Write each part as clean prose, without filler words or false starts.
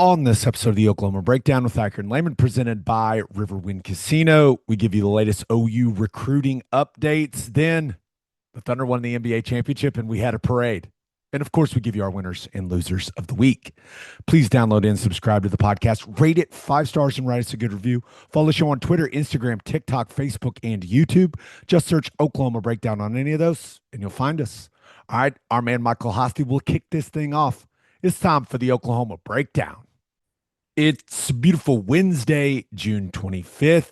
On this episode of the Oklahoma Breakdown with Ikard and Lehman, presented by Riverwind Casino, we give you the latest OU recruiting updates. Then the Thunder won the NBA championship and we had a parade. And of course, we give you our winners and losers of the week. Please download and subscribe to the podcast. Rate it 5 stars and write us a good review. Follow the show on Twitter, Instagram, TikTok, Facebook, and YouTube. Just search Oklahoma Breakdown on any of those and you'll find us. All right, our man Michael Hosty will kick this thing off. It's time for the Oklahoma Breakdown. It's a beautiful Wednesday, June 25th,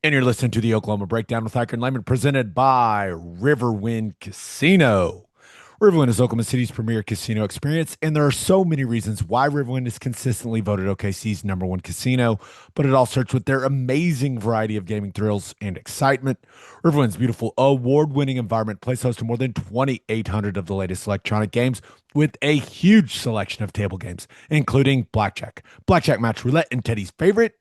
and you're listening to the Oklahoma Breakdown with Ikard and Lehman, presented by Riverwind Casino. Riverwind is Oklahoma City's premier casino experience, and there are so many reasons why Riverwind is consistently voted OKC's #1 casino, but it all starts with their amazing variety of gaming thrills and excitement. Riverwind's beautiful award-winning environment plays host to more than 2,800 of the latest electronic games with a huge selection of table games, including blackjack, match roulette, and Teddy's favorite,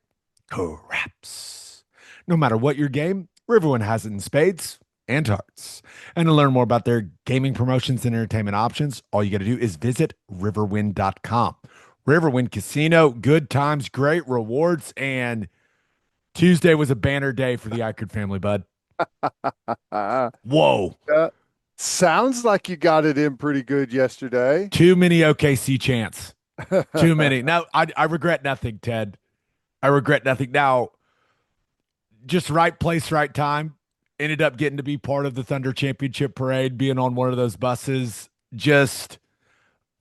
craps. No matter what your game, Riverwind has it in spades and hearts. And to learn more about their gaming promotions and entertainment options, all you got to do is visit riverwind.com. Riverwind Casino, good times, great rewards, and Tuesday was a banner day for the Ikard family, bud. Whoa. Sounds like you got it in pretty good yesterday. Too many OKC chants. Too many. Now, I regret nothing, Ted. I regret nothing. Now, just right place, right time. Ended up getting to be part of the Thunder Championship parade, being on one of those buses. Just,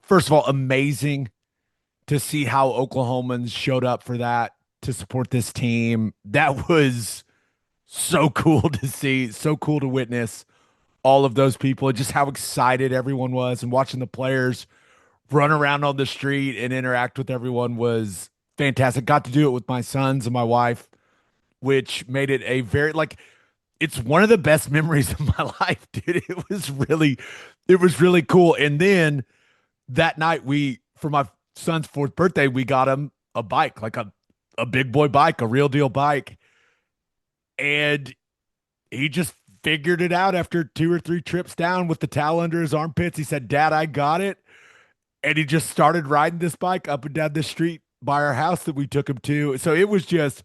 first of all, amazing to see how Oklahomans showed up for that to support this team. That was so cool to see, so cool to witness all of those people and just how excited everyone was, and watching the players run around on the street and interact with everyone was fantastic. Got to do it with my sons and my wife, which made it a very, like, it's one of the best memories of my life, dude. It was really cool. And then that night, for my son's 4th birthday, we got him a bike, like a big boy bike, a real deal bike. And he just figured it out after 2 or 3 trips down with the towel under his armpits. He said, "Dad, I got it." And he just started riding this bike up and down the street by our house that we took him to. So it was just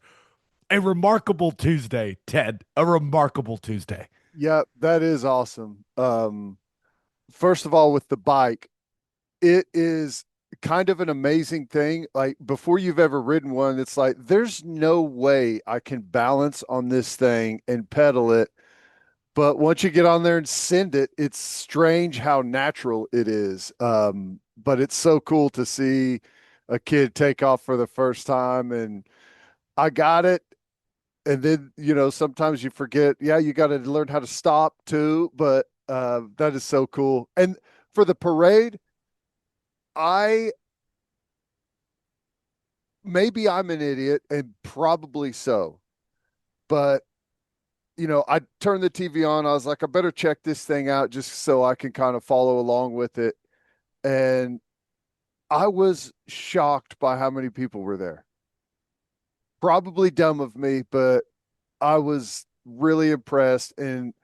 a remarkable Tuesday, Ted. A remarkable Tuesday. Yeah, that is awesome. First of all, with the bike, it is kind of an amazing thing. Like, before you've ever ridden one, it's like, there's no way I can balance on this thing and pedal it. But once you get on there and send it, it's strange how natural it is. But it's so cool to see a kid take off for the first time. And I got it. And then, sometimes you forget, yeah, you got to learn how to stop too. But that is so cool. And for the parade, I maybe I'm an idiot, and probably so. But I turned the TV on. I was like, I better check this thing out just so I can kind of follow along with it. And I was shocked by how many people were there. Probably dumb of me, but I was really impressed. And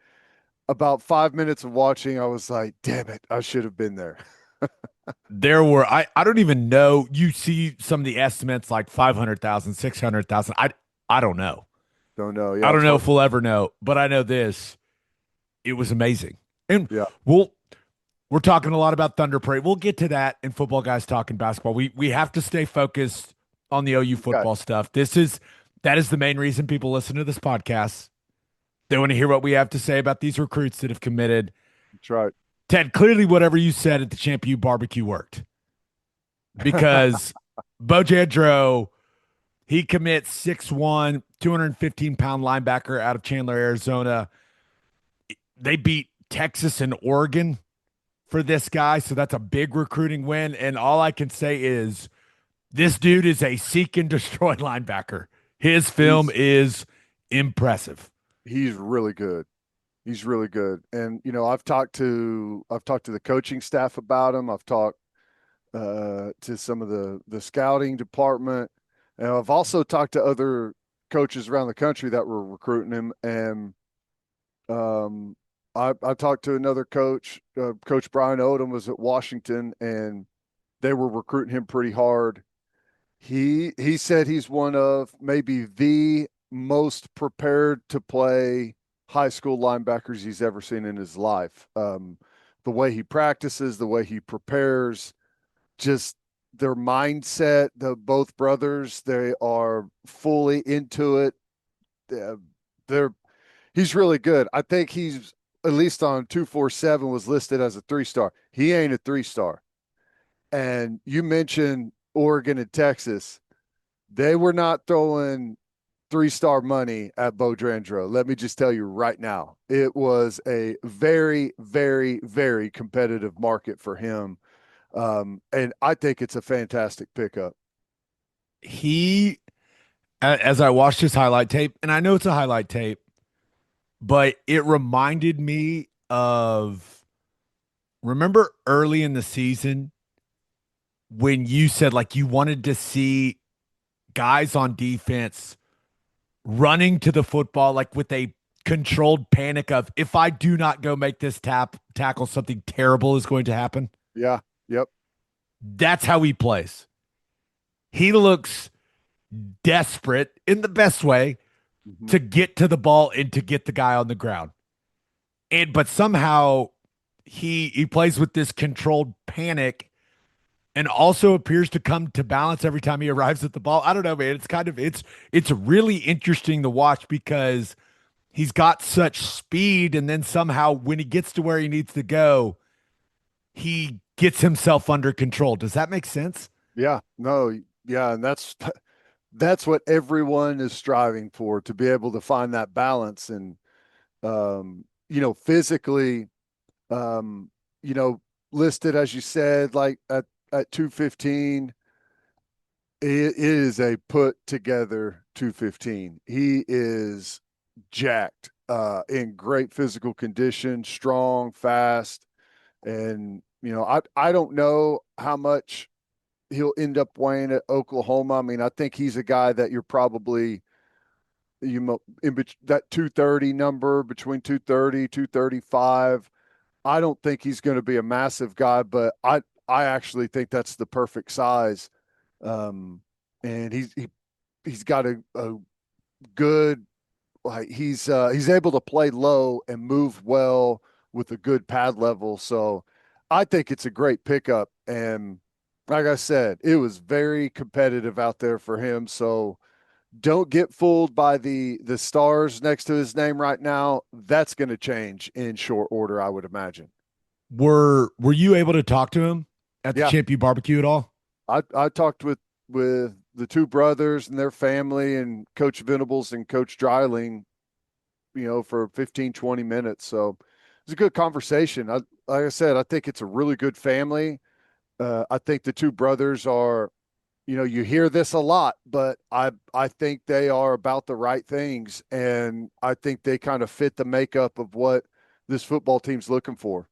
about 5 minutes of watching, I was like, damn it, I should have been there. There were, I don't even know. You see some of the estimates like 500,000, 600,000. I don't know. Don't know. I Yeah, don't it's know hard. if we'll ever know, but I know this. It was amazing. And Yeah. we're talking a lot about Thunder Parade. We'll get to that in Football Guys Talking Basketball. We have to stay focused on the OU Okay. football stuff. That is the main reason people listen to this podcast. They want to hear what we have to say about these recruits that have committed. That's right. Ted, clearly whatever you said at the Champion Barbecue worked, because Beau Jandreau, he commits 6'1", 215-pound linebacker out of Chandler, Arizona. They beat Texas and Oregon for this guy, so that's a big recruiting win. And all I can say is this dude is a seek and destroy linebacker. His film He's is impressive. he's really good. He's really good. And I've talked to the coaching staff about him. I've talked to some of the scouting department, and I've also talked to other coaches around the country that were recruiting him. And I talked to another coach. Coach Brian Odom was at Washington, and they were recruiting him pretty hard. He said he's one of maybe the most prepared to play high school linebackers he's ever seen in his life. The way he practices, the way he prepares, just their mindset. The both brothers, they are fully into it. They're he's really good. I think he's at least on 247 was listed as a 3-star. He ain't a 3-star. And you mentioned Oregon and Texas. They were not throwing 3-star money at Beau Jandreau. Let me just tell you right now, it was a very, very, very competitive market for him. And I think it's a fantastic pickup. He, as I watched his highlight tape, and I know it's a highlight tape, but it reminded me of, remember early in the season when you said like you wanted to see guys on defense running to the football like with a controlled panic of, if I do not go make this tackle, something terrible is going to happen. Yeah. Yep. That's how he plays. He looks desperate in the best way Mm-hmm. to get to the ball and to get the guy on the ground. And but somehow he plays with this controlled panic and also appears to come to balance every time he arrives at the ball. I don't know, man. It's really interesting to watch because he's got such speed, and then somehow when he gets to where he needs to go, he gets himself under control. Does that make sense? Yeah. No. Yeah. And that's what everyone is striving for, to be able to find that balance. And physically, um, you know, listed as you said, like at 215, it is a put together 215. He is jacked, in great physical condition, strong, fast. And, I don't know how much he'll end up weighing at Oklahoma. I mean, I think he's a guy that you're probably that 230 number, between 230, 235. I don't think he's going to be a massive guy, but I actually think that's the perfect size. And he's got a good, like, he's able to play low and move well with a good pad level. So I think it's a great pickup. And like I said, it was very competitive out there for him. So don't get fooled by the stars next to his name right now. That's going to change in short order, I would imagine. Were you able to talk to him at the Yeah, Champion Barbecue at all? I talked with the two brothers and their family and Coach Venables and Coach Dryling, for 15, 20 minutes. So it was a good conversation. Like I said, I think it's a really good family. I think the two brothers are, you hear this a lot, but I think they are about the right things, and I think they kind of fit the makeup of what this football team's looking for.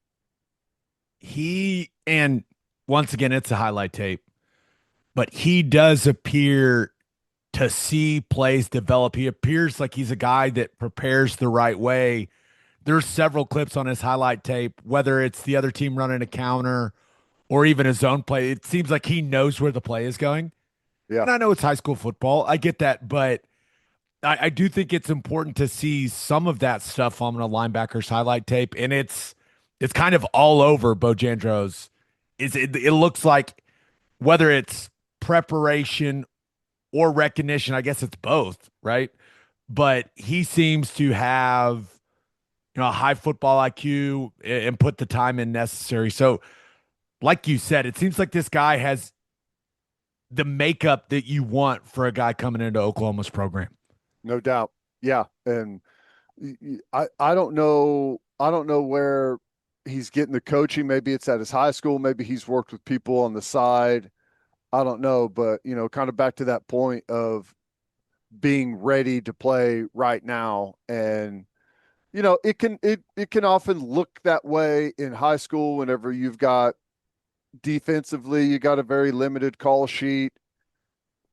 And once again, it's a highlight tape, but he does appear to see plays develop. He appears like he's a guy that prepares the right way. There's several clips on his highlight tape, whether it's the other team running a counter or even his own play. It seems like he knows where the play is going. Yeah, And I know it's high school football. I get that, but I do think it's important to see some of that stuff on a linebacker's highlight tape. And it's kind of all over Beau Jandreau's. It looks like whether it's preparation or recognition, I guess it's both, right? But he seems to have a high football IQ and put the time in necessary. So, like you said, it seems like this guy has the makeup that you want for a guy coming into Oklahoma's program. no doubt. Yeah, and I don't know where he's getting the coaching. Maybe it's at his high school. Maybe he's worked with people on the side. I don't know, but kind of back to that point of being ready to play right now. And it can often look that way in high school whenever you've got defensively, you got a very limited call sheet.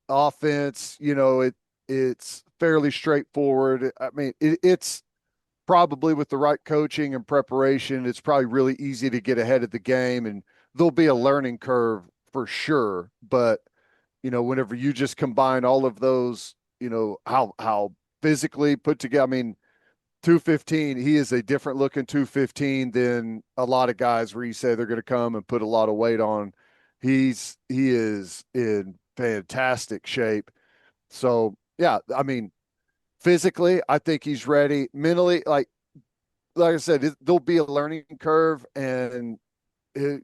Offense, it's fairly straightforward. I mean, it's probably, with the right coaching and preparation, it's probably really easy to get ahead of the game, and there'll be a learning curve for sure. But whenever you just combine all of those, how physically put together. I mean, 215, he is a different looking 215 than a lot of guys where you say they're going to come and put a lot of weight on. He is in fantastic shape. So, yeah, I mean, physically, I think he's ready. Mentally, like I said, there'll be a learning curve and it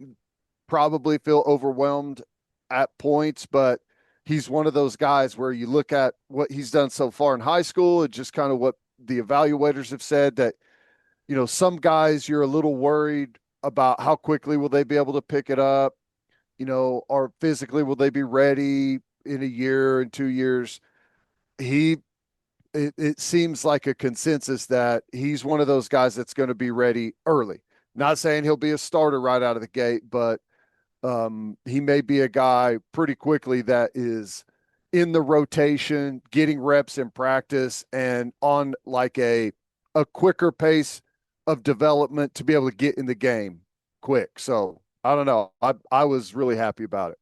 probably feel overwhelmed at points, but he's one of those guys where you look at what he's done so far in high school and just kind of what the evaluators have said that, some guys you're a little worried about how quickly will they be able to pick it up, or physically will they be ready in a year and 2 years. He it seems like a consensus that he's one of those guys that's going to be ready early. Not saying he'll be a starter right out of the gate, but he may be a guy pretty quickly that is in the rotation, getting reps in practice, and on like a quicker pace of development to be able to get in the game quick. So I don't know. I was really happy about it.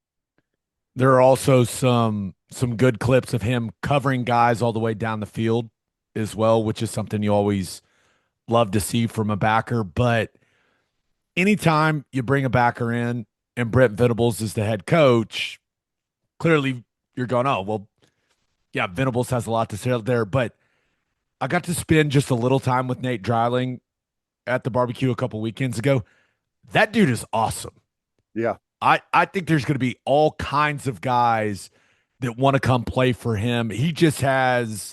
There are also some good clips of him covering guys all the way down the field as well, which is something you always love to see from a backer. But anytime you bring a backer in and Brent Venables is the head coach, clearly you're going, oh, well, yeah, Venables has a lot to say there. But I got to spend just a little time with Nate Dreiling at the barbecue a couple weekends ago. That dude is awesome. Yeah. I think there's going to be all kinds of guys that want to come play for him. He just got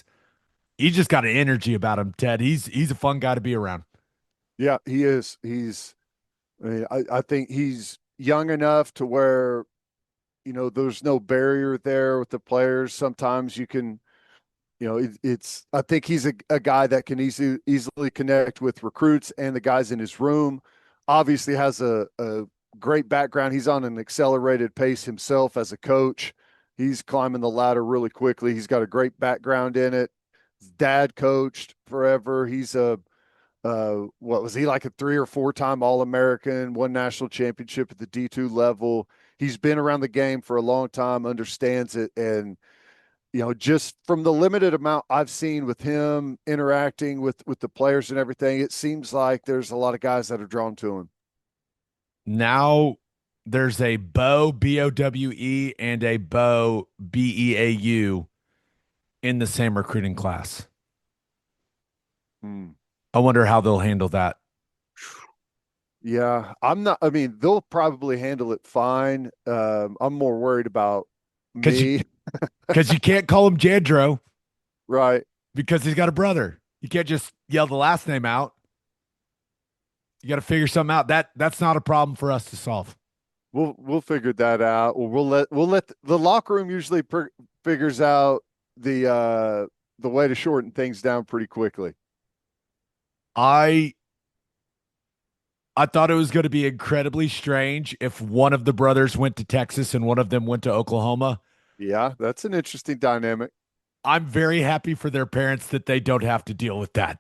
an energy about him, Ted. He's a fun guy to be around. Yeah, he is. I mean, I think he's young enough to where, there's no barrier there with the players. Sometimes you can, I think he's a guy that can easily connect with recruits and the guys in his room. Obviously has a great background. He's on an accelerated pace himself as a coach. He's climbing the ladder really quickly. He's got a great background in it. His dad coached forever. He's what was he, like a 3 or 4 time All-American, won national championship at the D2 level. He's been around the game for a long time, understands it. And, just from the limited amount I've seen with him interacting with the players and everything, it seems like there's a lot of guys that are drawn to him. Now there's a Beau Bowe and a Beau Beau in the same recruiting class. Hmm. I wonder how they'll handle that. Yeah, I mean, they'll probably handle it fine. I'm more worried about Because you me. because you can't call him Jandreau Right. because he's got a brother. You can't just yell the last name out. You got to figure something out. That's not a problem for us to solve. We'll figure that out. Or we'll let the locker room usually figures out the way to shorten things down pretty quickly. I I thought it was going to be incredibly strange if one of the brothers went to Texas and one of them went to Oklahoma. Yeah, that's an interesting dynamic. I'm very happy for their parents that they don't have to deal with that.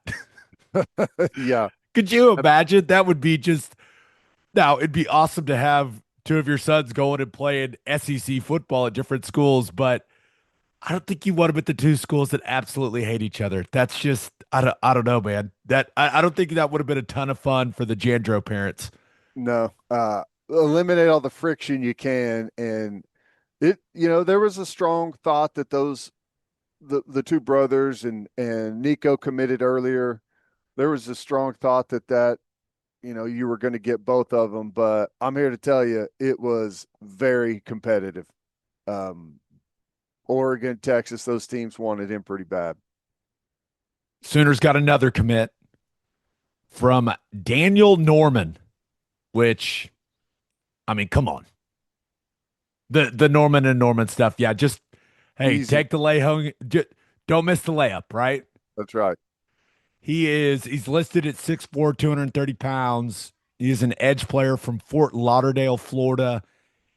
Yeah. Could you imagine? That would be just now, it'd be awesome to have two of your sons going and playing SEC football at different schools, but I don't think you want them at the two schools that absolutely hate each other. That's just I don't know, man. I don't think that would have been a ton of fun for the Jandreau parents. No. Eliminate all the friction you can. And there was a strong thought that the two brothers and Nico committed earlier. There was a strong thought that you were going to get both of them, but I'm here to tell you it was very competitive. Um, Oregon, Texas, those teams wanted him pretty bad. Sooners got another commit from Daniel Norman, which I mean, come on. The Norman and Norman stuff. Yeah, just hey, Easy. take the lay home. Just, don't miss the layup, right? That's right. He's listed at 6'4", 230 pounds. He is an edge player from Fort Lauderdale, Florida.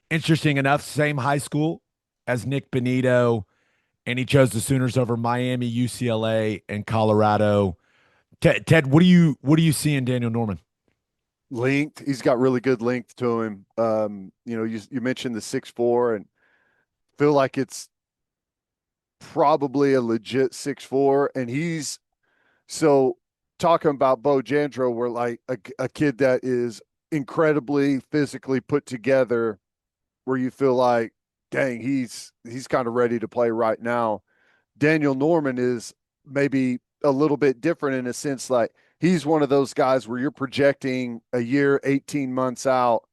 Interesting enough, same high school as Nick Benito, and he chose the Sooners over Miami, UCLA, and Colorado. Ted, what do you see in Daniel Norman? Length. He's got really good length to him. You mentioned the 6'4", and feel like it's probably a legit 6'4", and he's so talking about Beau Jandreau, we're like a kid that is incredibly physically put together, where you feel like, dang, he's kind of ready to play right now. Daniel Norman is maybe a little bit different in a sense, like he's one of those guys where you're projecting a year, 18 months out.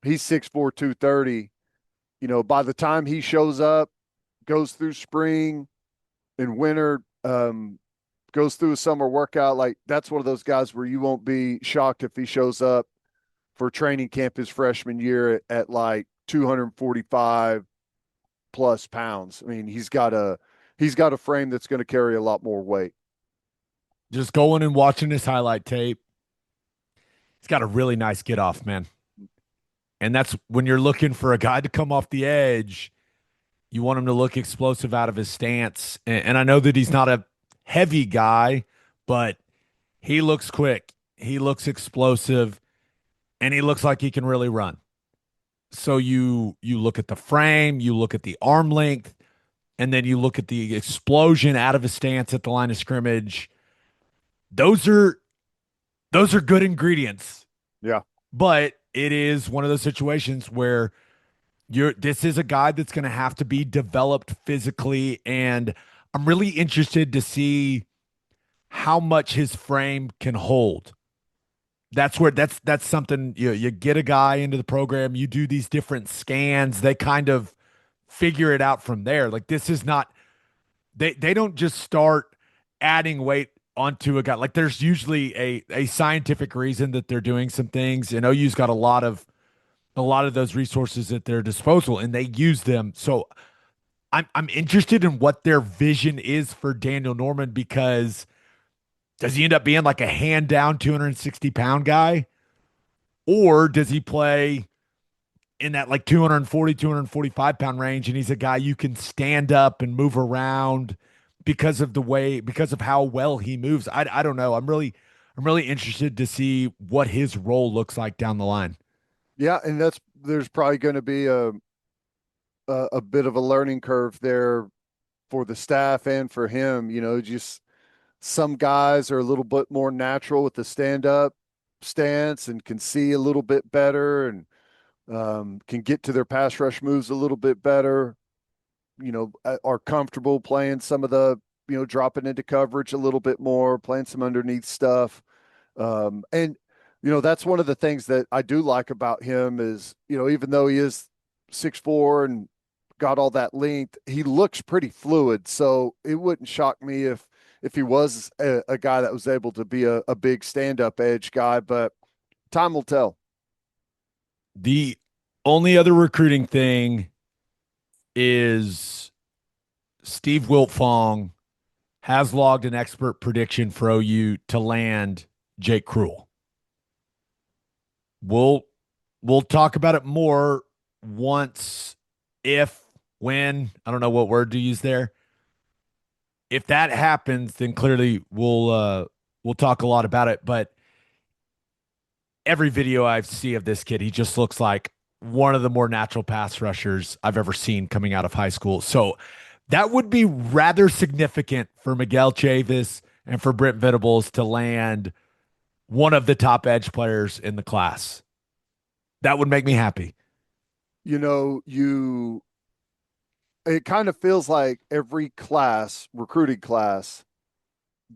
He's 6'4", 230. By the time he shows up, goes through spring and winter, goes through a summer workout, like that's one of those guys where you won't be shocked if he shows up for training camp his freshman year at like 245 plus pounds. I mean, he's got a frame that's going to carry a lot more weight. Just going and watching his highlight tape. He's got a really nice get off, man. And that's when you're looking for a guy to come off the edge. You want him to look explosive out of his stance. And I know that he's not a heavy guy, but he looks quick. He looks explosive, and he looks like he can really run. So you look at the frame, you look at the arm length, and then you look at the explosion out of his stance at the line of scrimmage. Those are good ingredients. Yeah. But it is one of those situations where this is a guy that's going to have to be developed physically, and I'm really interested to see how much his frame can hold. That's something you get a guy into the program, you do these different scans, they kind of figure it out from there. Like this is not they don't just start adding weight onto a guy. Like there's usually a scientific reason that they're doing some things, and OU's got a lot of those resources at their disposal, and they use them. So I'm interested in what their vision is for Daniel Norman, because does he end up being like a hand down 260-pound guy, or does he play in that like 240, 245-pound range, and he's a guy you can stand up and move around because of how well he moves? I don't know. I'm really interested to see what his role looks like down the line. Yeah, and there's probably going to be a bit of a learning curve there for the staff and for him. Just some guys are a little bit more natural with the stand up stance and can see a little bit better, and can get to their pass rush moves a little bit better. Are comfortable playing some of the dropping into coverage a little bit more, playing some underneath stuff. And that's one of the things that I do like about him is, even though he is 6'4" and got all that length, he looks pretty fluid. So it wouldn't shock me if he was a guy that was able to be a big stand-up edge guy, but time will tell. The only other recruiting thing is Steve Wiltfong has logged an expert prediction for OU to land Jake Cruel. We'll talk about it more once, if, when, I don't know what word to use there. If that happens, then clearly we'll talk a lot about it. But every video I see of this kid, he just looks like one of the more natural pass rushers I've ever seen coming out of high school. So that would be rather significant for Miguel Chavis and for Brent Venables to land one of the top edge players in the class. That would make me happy. It kind of feels like every class, recruiting class,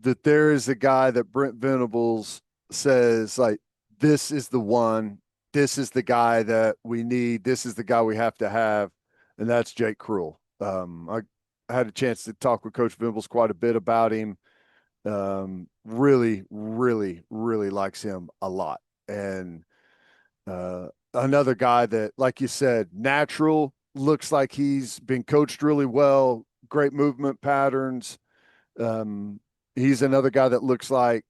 that there is a guy that Brent Venables says, like, this is the one, this is the guy that we need, this is the guy we have to have, and that's Jake Cruel. I had a chance to talk with Coach Venables quite a bit about him. Really, really, really likes him a lot. And another guy that, like you said, natural, looks like he's been coached really well, great movement patterns. He's another guy that looks like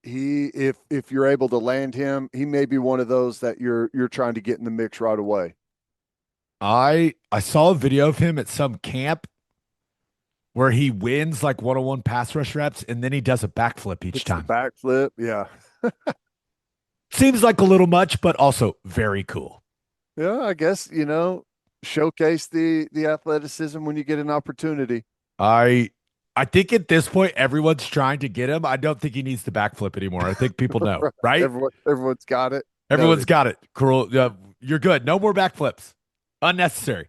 if you're able to land him, he may be one of those that you're trying to get in the mix right away. I saw a video of him at some camp where he wins like one-on-one pass rush reps, and then he does a backflip each time. Backflip, yeah. Seems like a little much, but also very cool. Yeah, I guess, showcase the athleticism when you get an opportunity. I I think at this point everyone's trying to get him. I don't think he needs to backflip anymore. I think people know, Right. right? Everyone's got it. Everyone's Noted. got it. Cool. You're good. No more backflips. Unnecessary.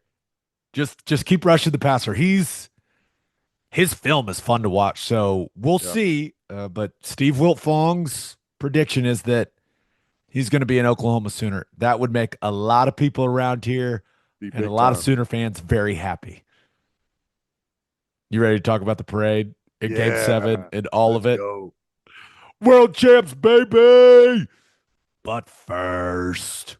Just keep rushing the passer. His film is fun to watch. So we'll Yeah. see. But Steve Wiltfong's prediction is that he's going to be an Oklahoma Sooner. That would make a lot of people around here Be and a big lot of time. Sooner fans very happy. You ready to talk about the parade in Game 7 Yeah. and all of Let's it? go. World champs, baby! But first,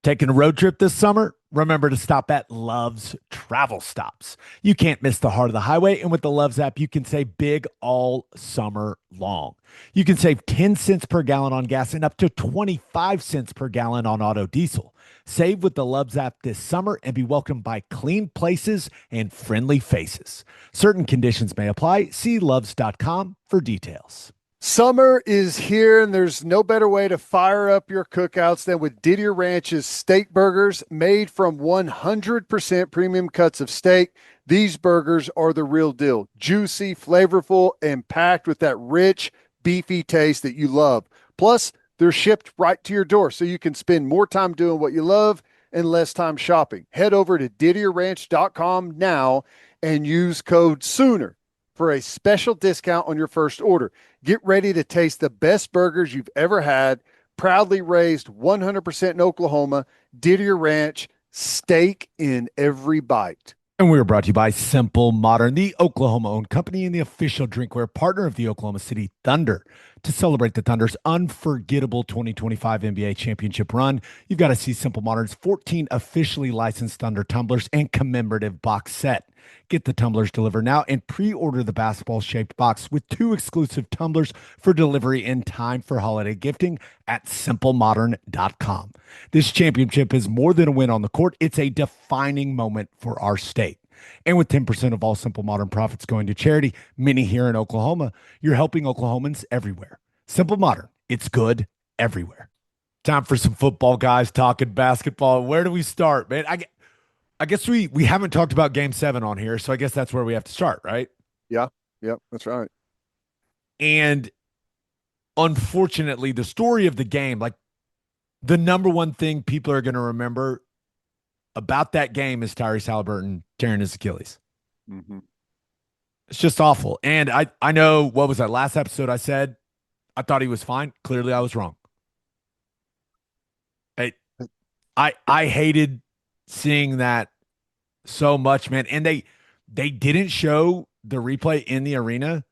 taking a road trip this summer? Remember to stop at Love's Travel Stops. You can't miss the heart of the highway, and with the Love's app, you can save big all summer long. You can save 10 cents per gallon on gas and up to 25 cents per gallon on auto diesel. Save with the Love's app this summer and be welcomed by clean places and friendly faces. Certain conditions may apply. See loves.com for details. Summer is here, and there's no better way to fire up your cookouts than with Didier Ranch's steak burgers made from 100% premium cuts of steak. These burgers are the real deal, juicy, flavorful, and packed with that rich, beefy taste that you love. Plus, they're shipped right to your door, so you can spend more time doing what you love and less time shopping. Head over to DidierRanch.com now and use code SOONER for a special discount on your first order. Get ready to taste the best burgers you've ever had. Proudly raised 100% in Oklahoma. Didier Ranch, steak in every bite. And we are brought to you by Simple Modern, the Oklahoma owned company and the official drinkware partner of the Oklahoma City Thunder. To celebrate the Thunder's unforgettable 2025 NBA championship run, you've got to see Simple Modern's 14 officially licensed Thunder tumblers and commemorative box set. Get the tumblers delivered now and pre-order the basketball-shaped box with 2 exclusive tumblers for delivery in time for holiday gifting at simplemodern.com. This championship is more than a win on the court. It's a defining moment for our state. And with 10% of all Simple Modern profits going to charity, many here in Oklahoma, you're helping Oklahomans everywhere. Simple Modern, it's good everywhere. Time for some football, guys, talking basketball. Where do we start, man? I guess we haven't talked about Game 7 on here, so I guess that's where we have to start, right? Yeah, yep, that's right. And unfortunately, the story of the game, like the number one thing people are going to remember about that game is Tyrese Halliburton tearing his Achilles. Mm-hmm. It's just awful. And I know, what was that last episode I said? I thought he was fine. Clearly I was wrong. I I hated seeing that so much, man. And they didn't show the replay in the arena,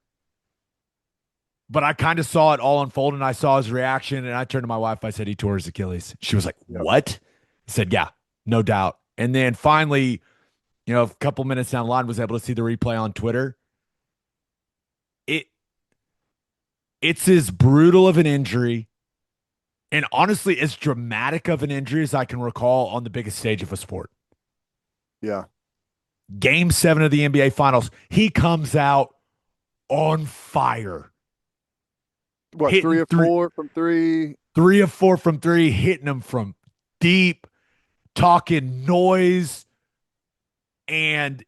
but I kind of saw it all unfold and I saw his reaction and I turned to my wife. I said, he tore his Achilles. She was like, Yep. what? I said, yeah, no doubt. And then finally, a couple minutes down the line, was able to see the replay on Twitter. It it's as brutal of an injury and honestly as dramatic of an injury as I can recall on the biggest stage of a sport. Yeah. Game 7 of the NBA Finals, he comes out on fire. What, Hitting 3 or 4 from 3? 3 of 4 from 3, hitting them from deep, talking noise, and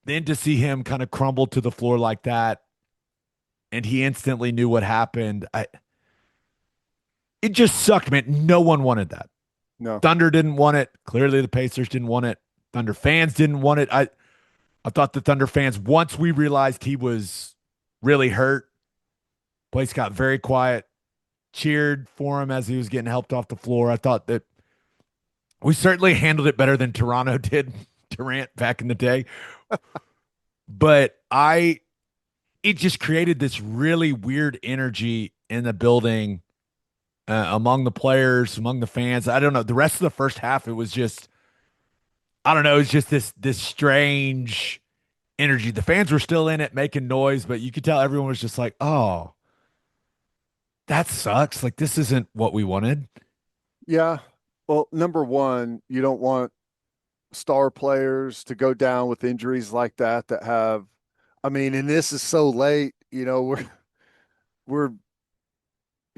then to see him kind of crumble to the floor like that, and he instantly knew what happened. It just sucked, man. No one wanted that. No. Thunder didn't want it. Clearly, the Pacers didn't want it. Thunder fans didn't want it. I thought the Thunder fans, once we realized he was really hurt, place got very quiet, cheered for him as he was getting helped off the floor. I thought that we certainly handled it better than Toronto did Durant back in the day. But it just created this really weird energy in the building, among the players, among the fans. I don't know. The rest of the first half, it was just, I don't know. It was just this strange energy. The fans were still in it, making noise, but you could tell everyone was just like, "Oh, that sucks. Like this isn't what we wanted." Yeah. Well, number one, you don't want star players to go down with injuries like that have, I mean, and this is so late, we're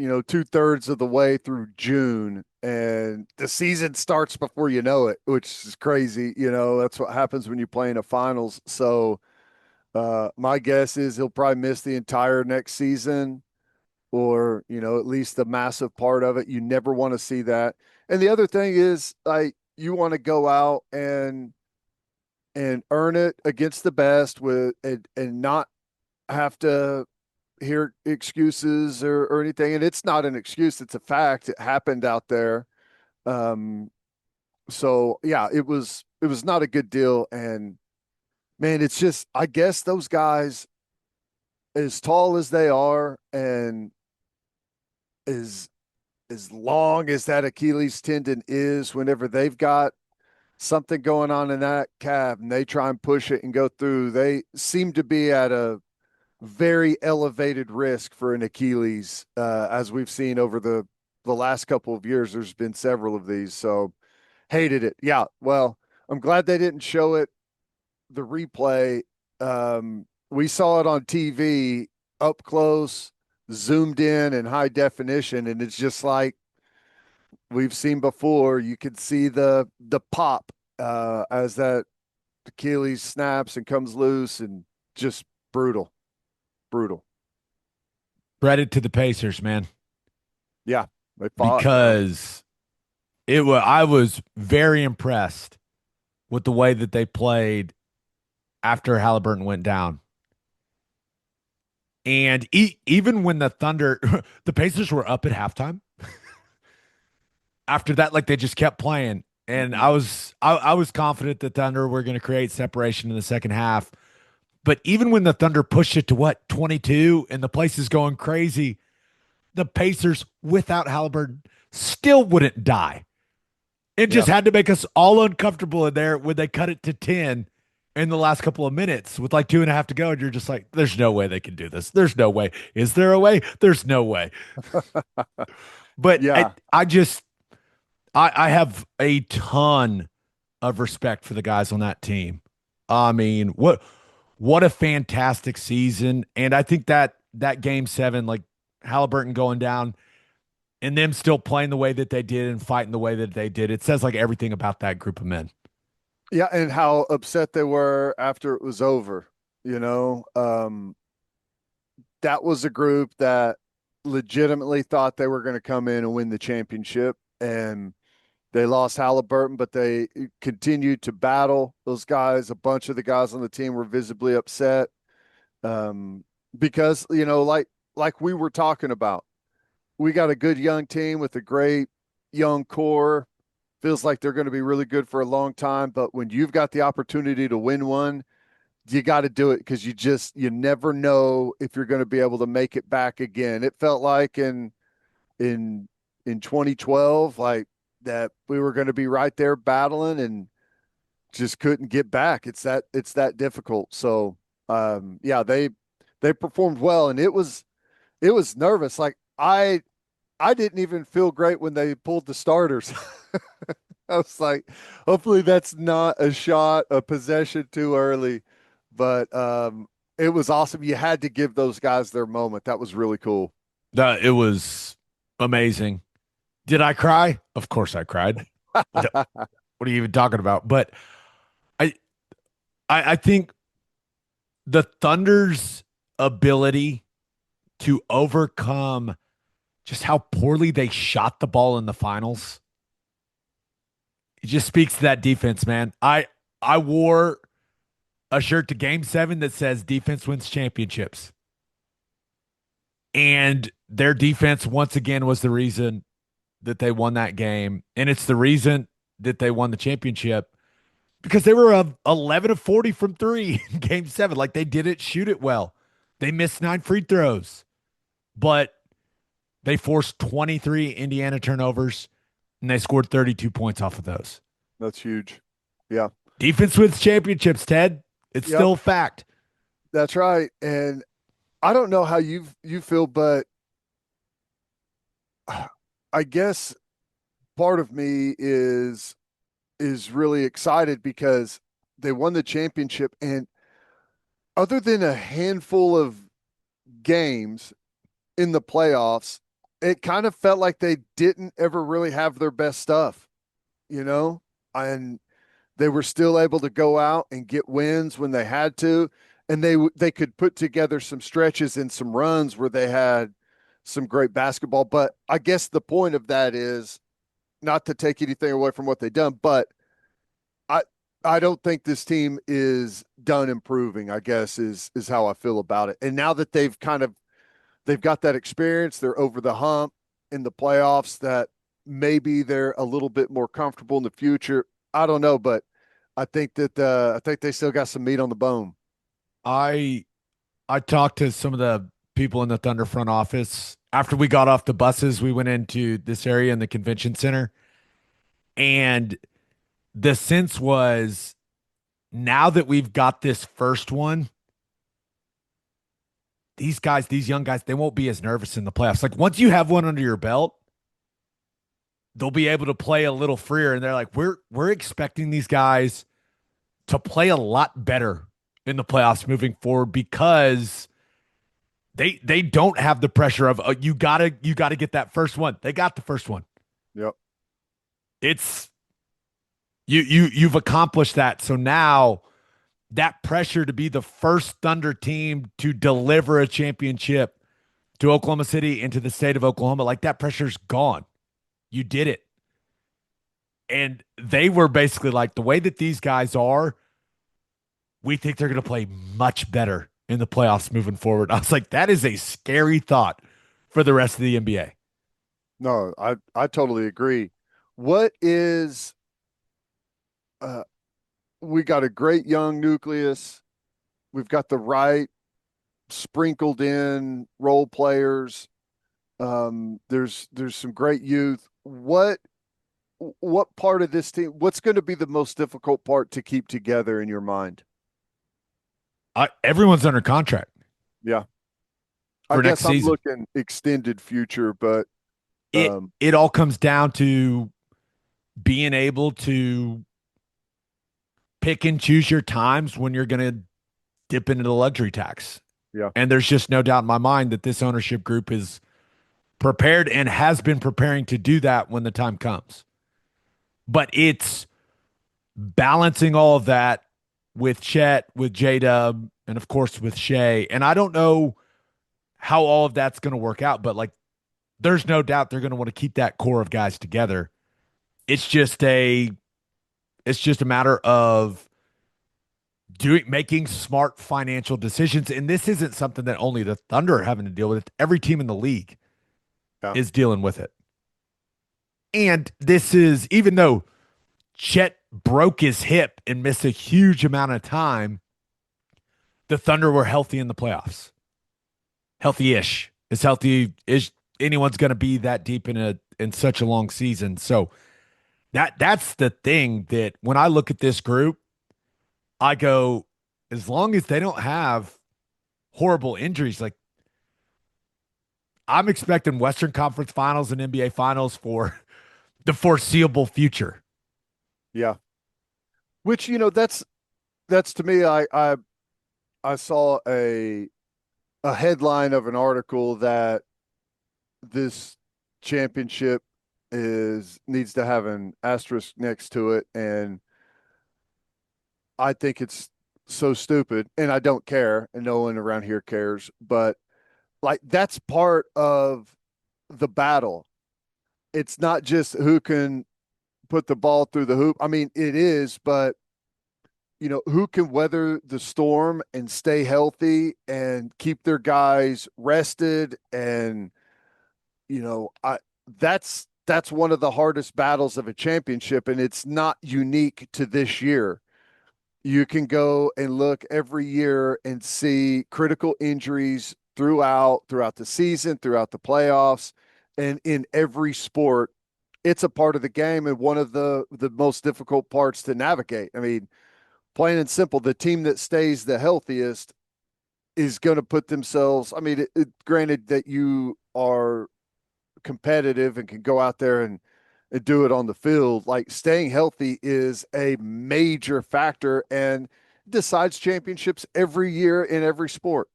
2/3 of the way through June, and the season starts before you know it, which is crazy. That's what happens when you play in a finals. So my guess is he'll probably miss the entire next season, or at least the massive part of it. You never want to see that. And the other thing is, like, you want to go out and earn it against the best with and not have to hear excuses or anything. And it's not an excuse, it's a fact. It happened out there. Um, so yeah, it was not a good deal. And man, it's just, I guess those guys, as tall as they are and as long as that Achilles tendon is, whenever they've got something going on in that calf and they try and push it and go through, they seem to be at a very elevated risk for an Achilles, as we've seen over the last couple of years. There's been several of these, so hated it. Yeah, well, I'm glad they didn't show it, the replay. We saw it on TV up close, zoomed in high definition, and it's just like we've seen before. You could see the pop as that Achilles snaps and comes loose, and just brutal, brutal. Credit to the Pacers, man, Yeah, they fought. because I was very impressed with the way that they played after Halliburton went down. And even when the Thunder, the Pacers were up at halftime. After that, like, they just kept playing, and I was confident the Thunder were going to create separation in the second half. But even when the Thunder pushed it to 22, and the place is going crazy, the Pacers without Halliburton still wouldn't die. It just Yep. had to make us all uncomfortable in there when they cut it to 10 in the last couple of minutes with like 2.5 to go. And you're just like, there's no way they can do this. There's no way. Is there a way? There's no way. But Yeah. I have a ton of respect for the guys on that team. I mean, what a fantastic season. And I think that game 7, like, Halliburton going down and them still playing the way that they did and fighting the way that they did, it says like everything about that group of men. Yeah, and how upset they were after it was over. You know, that was a group that legitimately thought they were going to come in and win the championship, and they lost Halliburton, but they continued to battle. Those guys, a bunch of the guys on the team, were visibly upset, um, because like we were talking about, we got a good young team with a great young core. Feels like they're going to be really good for a long time. But when you've got the opportunity to win one, you got to do it, because you never know if you're going to be able to make it back again. It felt like in in 2012, like that we were going to be right there battling and just couldn't get back. It's that difficult. So yeah, they performed well, and it was nervous. Like I didn't even feel great when they pulled the starters. I was like, hopefully that's not a shot, a possession too early. But it was awesome. You had to give those guys their moment. That was really cool. It was amazing. Did I cry? Of course I cried. What what are you even talking about? But I I think the Thunder's ability to overcome just how poorly they shot the ball in the finals, it just speaks to that defense, man. I wore a shirt to game 7 that says defense wins championships. And their defense once again was the reason that they won that game. And it's the reason that they won the championship, because they were 11 of 40 from 3 in game 7. Like, they didn't shoot it well. They missed 9 free throws, but they forced 23 Indiana turnovers and they scored 32 points off of those. That's huge. Yeah. Defense wins championships, Ted. It's Yep. still a fact. That's right. And I don't know how you feel, but I guess part of me is really excited because they won the championship, and other than a handful of games in the playoffs, it kind of felt like they didn't ever really have their best stuff, you know, and they were still able to go out and get wins when they had to, and they could put together some stretches and some runs where they had some great basketball. But I guess the point of that is not to take anything away from what they've done, but I I don't think this team is done improving, I guess is how I feel about it. And now that they've got that experience, they're over the hump in the playoffs, that maybe they're a little bit more comfortable in the future. I don't know, but I think they still got some meat on the bone. I I talked to some of the people in the Thunder front office after we got off the buses. We went into this area in the convention center, and the sense was now that we've got this first one, these guys, these young guys, they won't be as nervous in the playoffs. Like once you have one under your belt, they'll be able to play a little freer. And they're like, we're expecting these guys to play a lot better in the playoffs moving forward because they don't have the pressure of you gotta get that first one. They got the first one. Yep. It's you've accomplished that. So now that pressure to be the first Thunder team to deliver a championship to Oklahoma City and to the state of Oklahoma, like that pressure's gone. You did it. And they were basically like, the way that these guys are, we think they're going to play much better in the playoffs moving forward. I was like, that is a scary thought for the rest of the NBA. No, I totally agree. What is uh we got a great young nucleus. We've got the right sprinkled in role players. There's some great youth. What part of this team, what's going to be the most difficult part to keep together in your mind? Everyone's under contract Yeah. I for next guess I'm season. looking extended future, but It um it all comes down to being able to pick and choose your times when you're going to dip into the luxury tax. yeah. And there's just no doubt in my mind that this ownership group is prepared and has been preparing to do that when the time comes. But it's balancing all of that with Chet, with J Dub, and of course with Shea. And I don't know how all of that's going to work out, but like there's no doubt they're going to want to keep that core of guys together. It's just a matter of doing making smart financial decisions. And this isn't something that only the Thunder are having to deal with. It. Every team in the league Yeah. is dealing with it. And this is even though Chet broke his hip and missed a huge amount of time, the Thunder were healthy in the playoffs. Healthy-ish. As healthy as anyone's going to be that deep in such a long season. So that's the thing that when I look at this group, I go, as long as they don't have horrible injuries, like I'm expecting Western Conference Finals and NBA Finals for the foreseeable future. Yeah. Which, that's to me, I saw a headline of an article that this championship is needs to have an asterisk next to it, and I think it's so stupid, and I don't care, and no one around here cares, but like that's part of the battle. It's not just who can put the ball through the hoop. I mean, it is, but who can weather the storm and stay healthy and keep their guys rested, and I that's one of the hardest battles of a championship, and it's not unique to this year. You can go and look every year and see critical injuries throughout the season, throughout the playoffs, and in every sport. It's a part of the game and one of the most difficult parts to navigate. I mean, plain and simple, the team that stays the healthiest is going to put themselves. I mean, granted that you are competitive and can go out there and do it on the field, like staying healthy is a major factor and decides championships every year in every sport.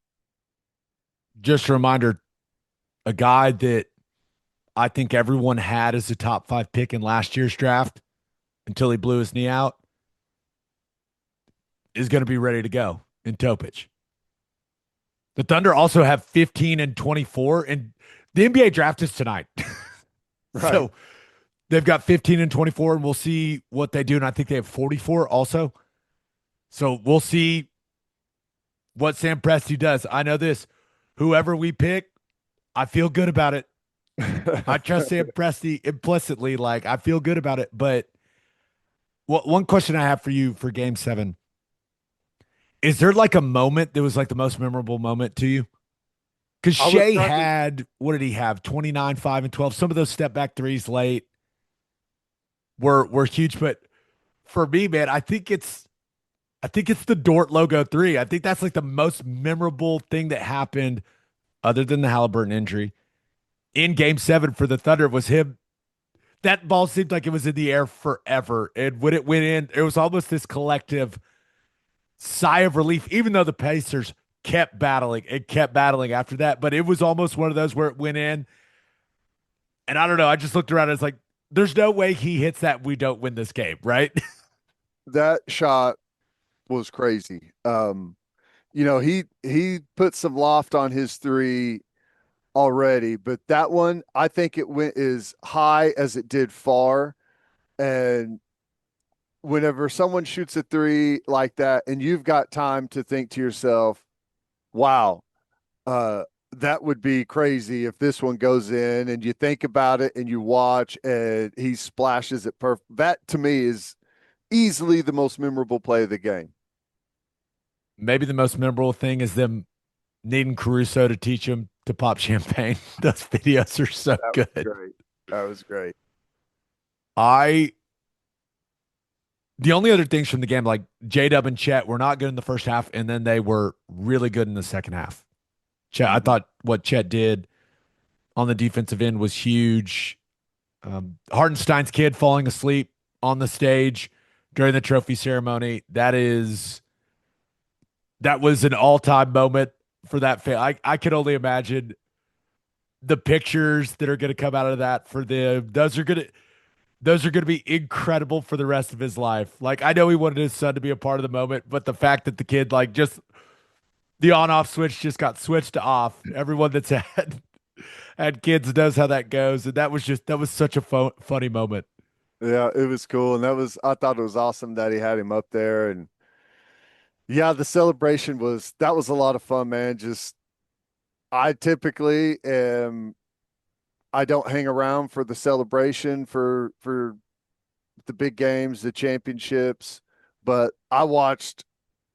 Just a reminder, a guy that I think everyone had as a top 5 pick in last year's draft until he blew his knee out, is going to be ready to go in Topic. The Thunder also have 15 and 24, and the NBA draft is tonight. Right. So they've got 15 and 24, and we'll see what they do. And I think they have 44 also. So we'll see what Sam Presti does. I know this. Whoever we pick, I feel good about it. I trust Sam Presti implicitly. Like, I feel good about it. But one question I have for you for game 7, is there like a moment that was like the most memorable moment to you? Because Shea had, what did he have? 29, 5, and 12. Some of those step back threes late were huge. But for me, man, I think it's the Dort logo 3. I think that's like the most memorable thing that happened other than the Halliburton injury in game 7 for the Thunder was him. That ball seemed like it was in the air forever. And when it went in, it was almost this collective sigh of relief, even though the Pacers kept battling after that. But it was almost one of those where it went in. And I don't know. I just looked around and it's like, there's no way he hits that. We don't win this game, right? That shot was crazy. He put some loft on his 3 already, but that one, I think it went as high as it did far. And whenever someone shoots a 3 like that, and you've got time to think to yourself, wow, that would be crazy if this one goes in, and you think about it and you watch and he splashes it perfect. That to me is easily the most memorable play of the game. Maybe the most memorable thing is them needing Caruso to teach him to pop champagne. Those videos are so good. Great. That was great. The only other things from the game, like J-Dub and Chet, were not good in the first half, and then they were really good in the second half. Chet, I thought what Chet did on the defensive end was huge. Hartenstein's kid falling asleep on the stage during the trophy ceremony. That was an all-time moment for that fan. I can only imagine the pictures that are going to come out of that for them. Those are going to be incredible for the rest of his life. Like, I know he wanted his son to be a part of the moment, but the fact that the kid, like, just the on-off switch just got switched to off. Everyone that's had kids knows how that goes, and that was such a funny moment. Yeah, it was cool, and I thought it was awesome that he had him up there, and yeah, the celebration that was a lot of fun, man. Just I typically am I don't hang around for the celebration for the big games, the championships, but I watched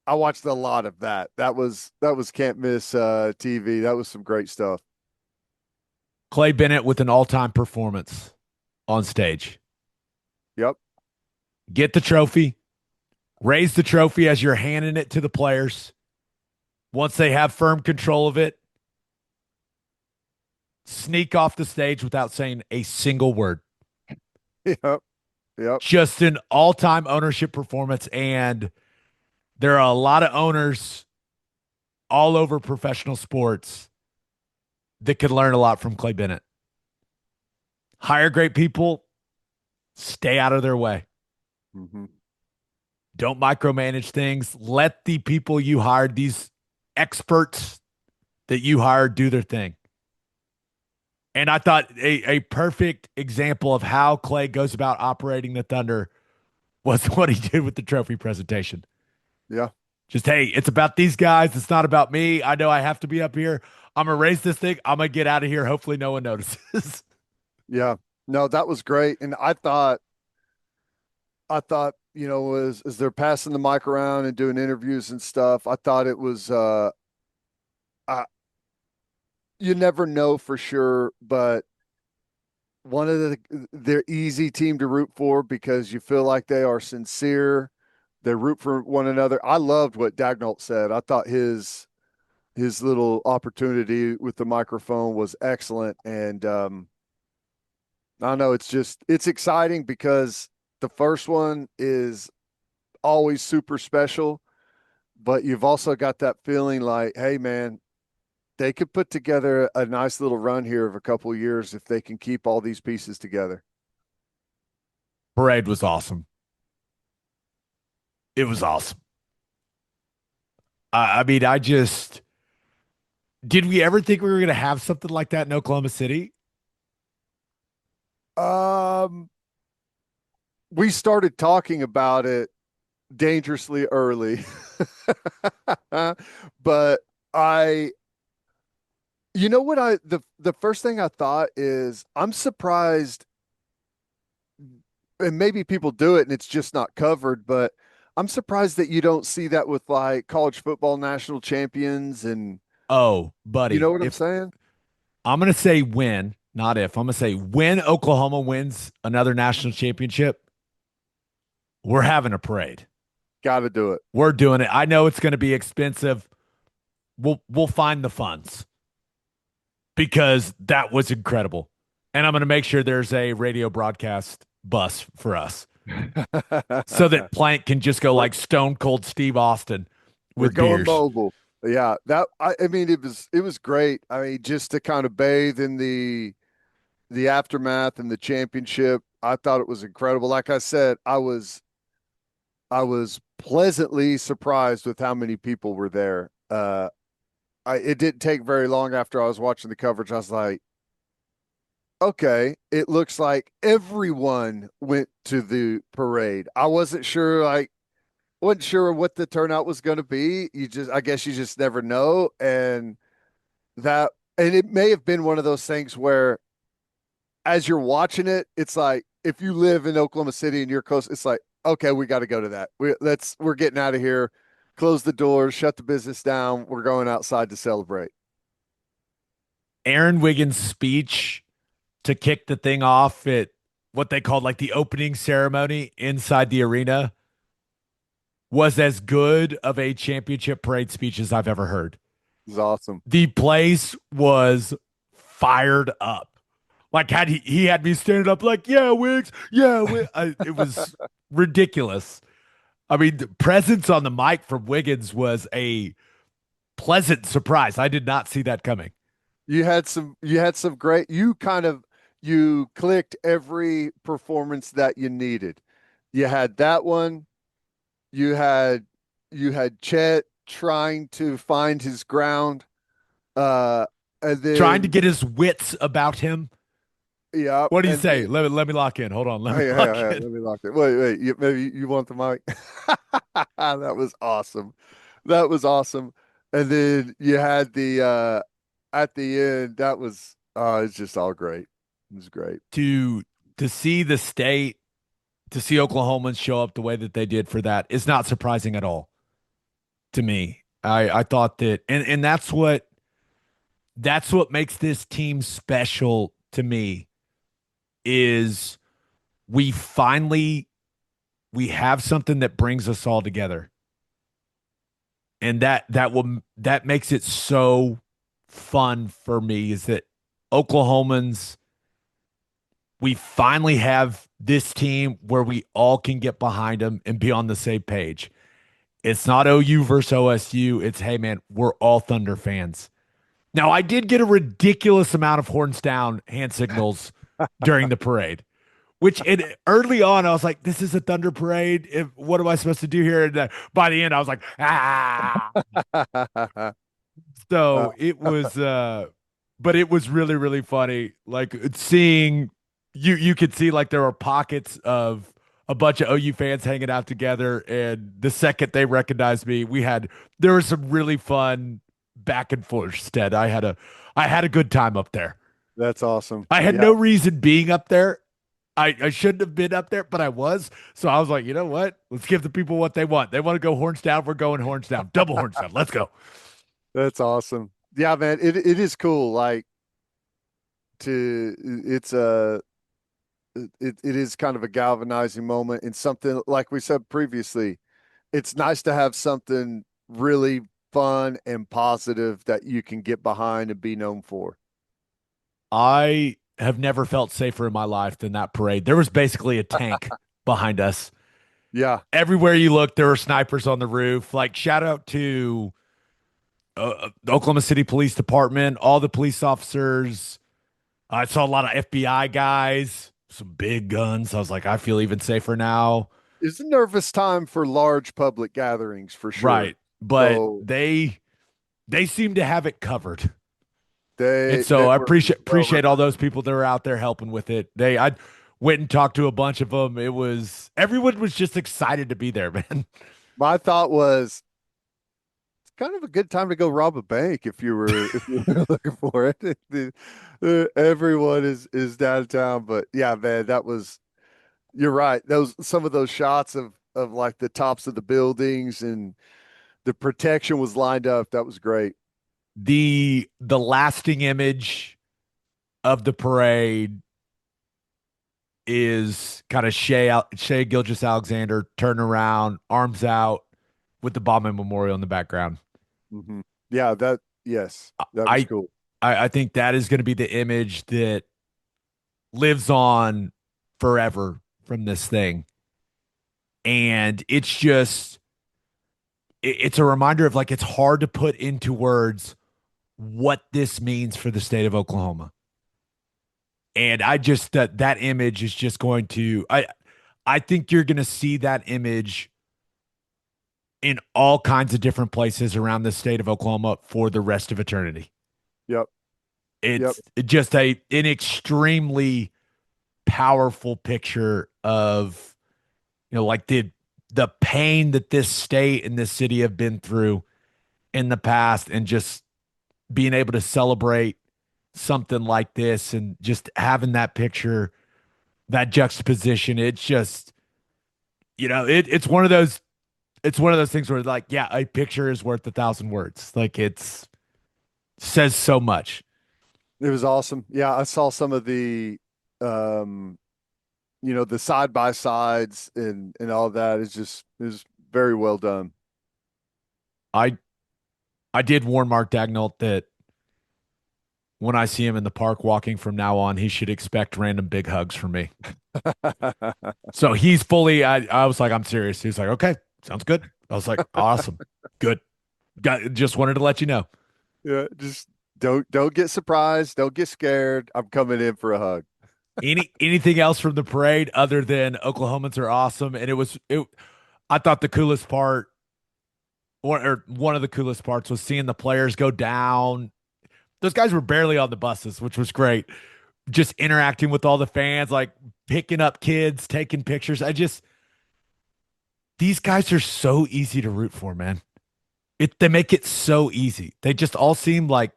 a lot of that. That was can't miss TV. That was some great stuff. Clay Bennett with an all-time performance on stage. Yep. Get the trophy. Raise the trophy as you're handing it to the players. Once they have firm control of it, sneak off the stage without saying a single word. Yep. Yep. Just an all-time ownership performance. And there are a lot of owners all over professional sports that could learn a lot from Clay Bennett. Hire great people, stay out of their way. Mm-hmm. Don't micromanage things. Let the people you hired, these experts that you hired, do their thing. And I thought a perfect example of how Clay goes about operating the Thunder was what he did with the trophy presentation. Yeah. Just, hey, it's about these guys. It's not about me. I know I have to be up here. I'm going to raise this thing. I'm going to get out of here. Hopefully no one notices. Yeah. No, that was great. And I thought, as they're passing the mic around and doing interviews and stuff, I thought it was, you never know for sure, but one of they're easy team to root for because you feel like they are sincere. They root for one another. I loved what Dagnall said. I thought his little opportunity with the microphone was excellent. And I don't know, it's exciting because the first one is always super special, but you've also got that feeling like, hey man, they could put together a nice little run here of a couple of years if they can keep all these pieces together. Parade was awesome. It was awesome. I mean, I just did we ever think we were going to have something like that in Oklahoma City? Um, we started talking about it dangerously early, but I, you know what the first thing I thought is I'm surprised, and maybe people do it and it's just not covered, but I'm surprised that you don't see that with like college football national champions and Oh, you know buddy, what I'm if saying? I'm going to say when, not if, I'm going to say when Oklahoma wins another national championship, we're having a parade. Got to do it. We're doing it. I know it's going to be expensive. We'll find the funds because that was incredible. And I'm going to make sure there's a radio broadcast bus for us so that Plank can just go we're, like Stone Cold Steve Austin we're with going beers. mobile. Yeah, that I mean it was great. I mean just to kind of bathe in the aftermath and the championship. I thought it was incredible. Like I said, I was pleasantly surprised with how many people were there. It didn't take very long after I was watching the coverage. I was like, okay, it looks like everyone went to the parade. I wasn't sure what the turnout was going to be. I guess you just never know. And it may have been one of those things where as you're watching it, it's like if you live in Oklahoma City and you're close, it's like, okay, we got to go to that. We're getting out of here. Close the doors, shut the business down. We're going outside to celebrate. Aaron Wiggins' speech to kick the thing off at what they called like the opening ceremony inside the arena was as good of a championship parade speech as I've ever heard. It was awesome. The place was fired up. Like he had me standing up like, yeah, Wiggs, yeah, it was ridiculous. I mean, the presence on the mic from Wiggins was a pleasant surprise. I did not see that coming. You had some great you clicked every performance that you needed. You had that one. You had you had Chet trying to find his ground. Uh and Trying to then get his wits about him. yeah, What do you and say? then Let me lock in. Hold on. Let me hey, hey, lock hey, in. let me lock it. Wait. Maybe you want the mic? That was awesome. That was awesome. And then you had the at the end, that was it's just all great. It was great. To see the state, to see Oklahomans show up the way that they did for that is not surprising at all to me. I thought that and that's what makes this team special to me is we finally we have something that brings us all together. And that makes it so fun for me is that Oklahomans we finally have this team where we all can get behind them and be on the same page. It's not OU versus OSU. It's, hey, man, we're all Thunder fans. Now, I did get a ridiculous amount of horns down hand signals during the parade, early on, I was like, this is a Thunder parade. What am I supposed to do here? And by the end, I was like, ah. Uh, So it was, but it was really, really funny. Like seeing you could see like there were pockets of a bunch of OU fans hanging out together, and the second they recognized me, there was some really fun back and forth. Instead, I had a good time up there. that's awesome. I had Yeah, no reason being up there. I shouldn't have been up there, but I was. So I was like, you know what? Let's give the people what they want. They want to go horns down. We're going horns down. Double horns down. Let's go. that's awesome. Yeah, man, it is cool. Like it's it is kind of a galvanizing moment and something like we said previously. It's nice to have something really fun and positive that you can get behind and be known for. I have never felt safer in my life than that parade. There was basically a tank behind us. Yeah, Everywhere you look, there were snipers on the roof. Like, shout out to the Oklahoma City Police Department, all the police officers. I saw a lot of FBI guys, some big guns. I was like, I feel even safer now. It's a nervous time for large public gatherings for sure. Right. But So they seem to have it covered. And they so I were well appreciate all those rehearsed. people that are out there helping with it. I went and talked to a bunch of them. It was everyone was just excited to be there, man. My thought was it's kind of a good time to go rob a bank if you were looking for it. Everyone is downtown, but yeah, man, that was you're right. Those some of those shots of like the tops of the buildings and the protection was lined up. That was great. The lasting image of the parade is kind of Shea Gilgis Alexander turning around, arms out, with the Bauman Memorial in the background. Hmm. Yeah, that yes, that was I cool. I think that is going to be the image that lives on forever from this thing, and it's a reminder of like it's hard to put into words what this means for the state of Oklahoma. And I just that image is just going to I think you're going to see that image in all kinds of different places around the state of Oklahoma for the rest of eternity. Yep, yep. It's just an extremely powerful picture of like the pain that this state and this city have been through in the past, and just being able to celebrate something like this and just having that picture, that juxtaposition. It's just it's one of those things where like, yeah, a picture is worth 1,000 words. Like it's says so much. It was awesome. Yeah, I saw some of the um the side by sides and all that. It's just it was very well done. I I did warn Mark Dagnall that when I see him in the park walking from now on, he should expect random big hugs from me. So he's fully, I was like, I'm serious. He was like, okay, sounds good. I was like, awesome. Good. Just wanted to let you know. Yeah, just don't get surprised. Don't get scared. I'm coming in for a hug. Anything else from the parade other than Oklahomans are awesome? And I thought the coolest part, or one of the coolest parts, was seeing the players go down. Those guys were barely on the buses, which was great. Just interacting with all the fans, like picking up kids, taking pictures. These guys are so easy to root for, man. They make it so easy. They just all seem like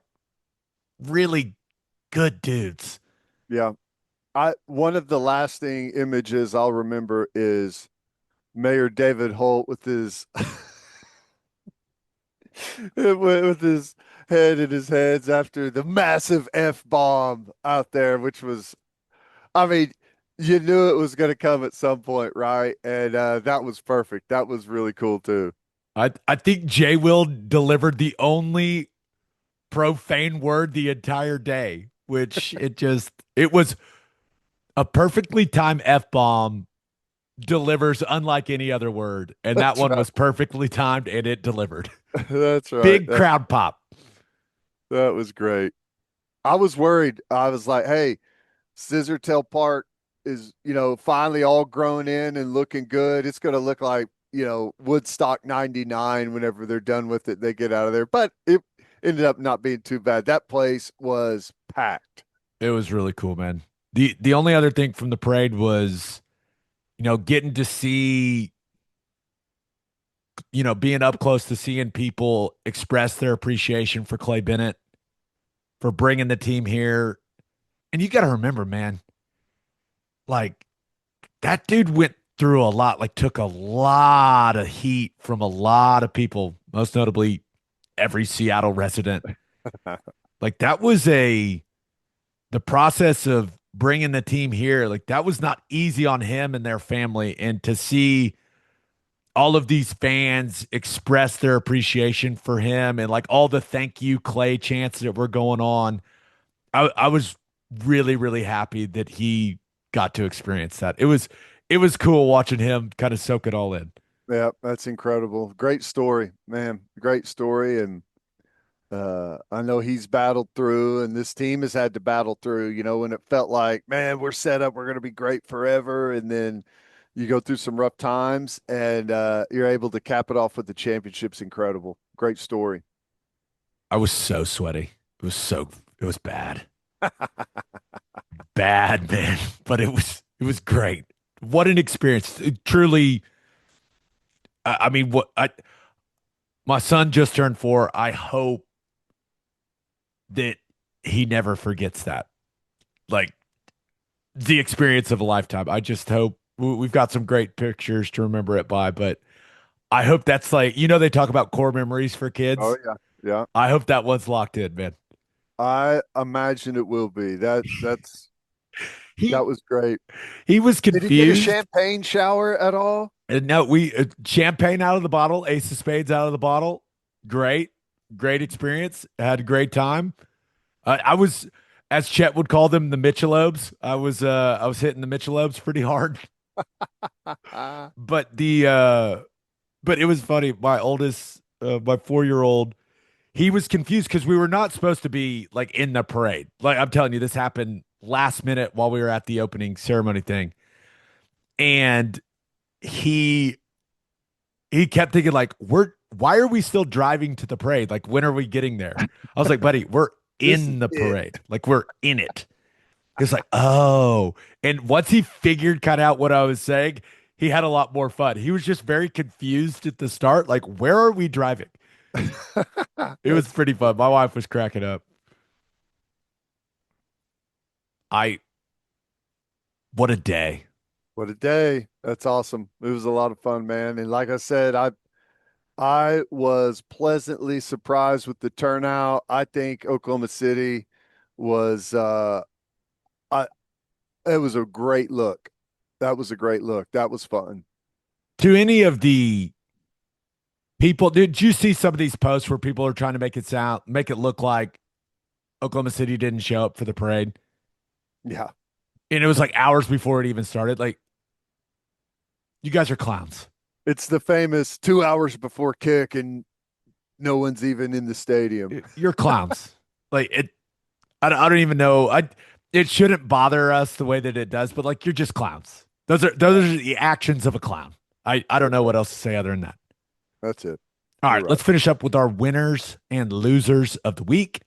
really good dudes. Yeah. I One of the lasting images I'll remember is Mayor David Holt with his with his head in his hands after the massive F bomb out there, which was I mean, you knew it was going to come at some point, right? And that was perfect. That was really cool too. I think Jay Will delivered the only profane word the entire day, which it was a perfectly timed F bomb delivers unlike any other word. And that That's one right. was perfectly timed and it delivered. That's right. Big crowd pop. That was great. I was worried. I was like, hey, Scissortail Park is, finally all grown in and looking good. It's going to look like, Woodstock 99 whenever they're done with it, they get out of there. But it ended up not being too bad. That place was packed. It was really cool, man. The only other thing from the parade was, getting to see, being up close to seeing people express their appreciation for Clay Bennett for bringing the team here. And you got to remember, man, like that dude went through a lot, like took a lot of heat from a lot of people, most notably every Seattle resident. Like that was the process of bringing the team here. Like that was not easy on him and their family. And to see all of these fans express their appreciation for him and like all the thank you Clay chants that were going on, I was really, really happy that he got to experience that. It was cool watching him kind of soak it all in. Yeah, that's incredible. Great story, man. Great story. And I know he's battled through, and this team has had to battle through, when it felt like, man, we're set up, we're going to be great forever. And then you go through some rough times and you're able to cap it off with the championship's incredible. Great story. I was so sweaty. It was bad. Bad, man. But it was great. What an experience. It truly, I mean, my son just turned 4. I hope that he never forgets that. Like the experience of a lifetime. I just hope we've got some great pictures to remember it by, but I hope that's like, they talk about core memories for Oh kids. yeah. Yeah. I hope that one's locked in, man. I imagine it will be. That He was great. he was Did he get a confused. champagne shower at all? And no, we champagne out of the bottle, ace of spades out of the bottle. Great, great experience. Had a great time. I was, as Chet would call them, the Michelobes. I was hitting the Michelobes pretty hard. But but it was funny. My 4-year old, he was confused because we were not supposed to be like in the parade. Like I'm telling you, this happened last minute while we were at the opening ceremony thing, and he he kept thinking like, why are we still driving to the parade? Like, when are we getting there? I was like, buddy, we're This is in the it. parade. Like, we're in it. He was like, oh. And once he figured kind of out what I was saying, he had a lot more fun. He was just very confused at the start. Like, where are we driving? It was That's pretty fun. My wife was cracking up. I, what a day. what a day. That's awesome. It was a lot of fun, man. And like I said, I was pleasantly surprised with the turnout. I think Oklahoma City was I it was a great look. That was a great look. That was fun. To any of the people, did you see some of these posts where people are trying to make it look like Oklahoma City didn't show up for the parade? Yeah. And it was like hours before it even started. Like, you guys are clowns. It's the famous 2 hours before kick and no one's even in the stadium. You're clowns. Like it. I don't even know. It shouldn't bother us the way that it does, but like you're just clowns. Those are the actions of a clown. I don't know what else to say other than that. That's it. All You're right, right. let's finish up with our winners and losers of the week.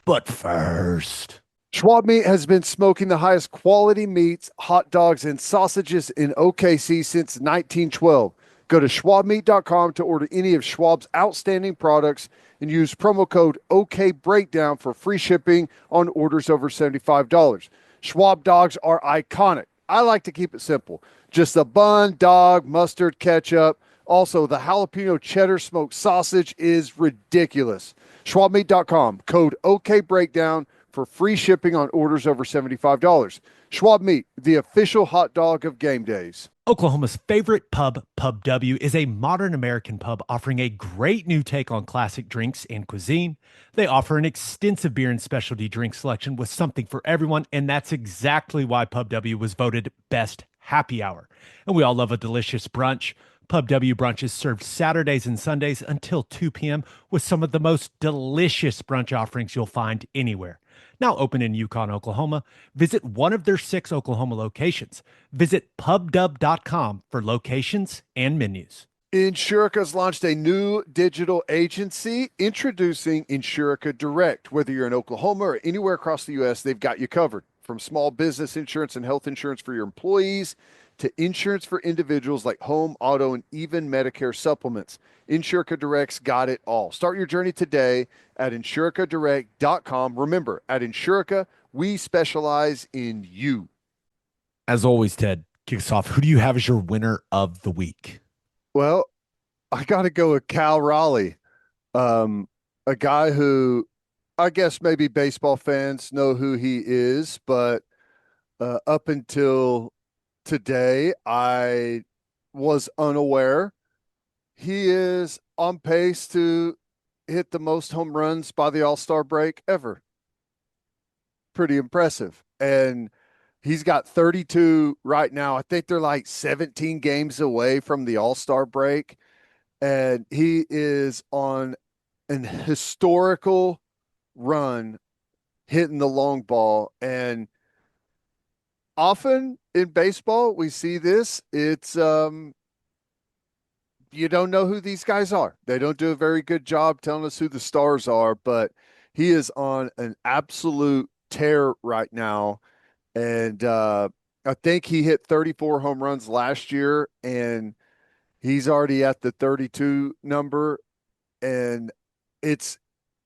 But first, Schwab Meat has been smoking the highest quality meats, hot dogs, and sausages in OKC since 1912. Go to schwabmeat.com to order any of Schwab's outstanding products and use promo code OKBreakdown for free shipping on orders over $75. Schwab dogs are iconic. I like to keep it simple. Just a bun, dog, mustard, ketchup. Also, the jalapeno cheddar smoked sausage is ridiculous. Schwabmeat.com, code OKBreakdown for free shipping on orders over $75. Schwab Meat, the official hot dog of game days. Oklahoma's favorite pub, Pub W, is a modern American pub offering a great new take on classic drinks and cuisine. They offer an extensive beer and specialty drink selection with something for everyone, and that's exactly why Pub W was voted best happy hour. And we all love a delicious brunch. Pub W brunch is served Saturdays and Sundays until 2 p.m. with some of the most delicious brunch offerings you'll find anywhere. Now open in Yukon, Oklahoma. Visit one of their 6 Oklahoma locations. Visit pubdub.com for locations and menus. Insurica's launched a new digital agency introducing Insurica Direct. Whether you're in Oklahoma or anywhere across the U.S., they've got you covered. From small business insurance and health insurance for your employees to insurance for individuals like home, auto, and even Medicare supplements. Insurica Direct's got it all. Start your journey today at insuricadirect.com. Remember, at Insurica, we specialize in you. as always, Ted, kick us off. Who do you have as your winner of the week? Well, I got to go with Cal Raleigh, a guy who I guess maybe baseball fans know who he is, but up until today, I was unaware. He is on pace to hit the most home runs by the All-Star break ever. Pretty impressive. And he's got 32 right now. I think they're like 17 games away from the All-Star break. And he is on an historical run hitting the long ball. And often in baseball, we see this. It's you don't know who these guys are. They don't do a very good job telling us who the stars are, but he is on an absolute tear right now. And I think he hit 34 home runs last year, and he's already at the 32 number, and it's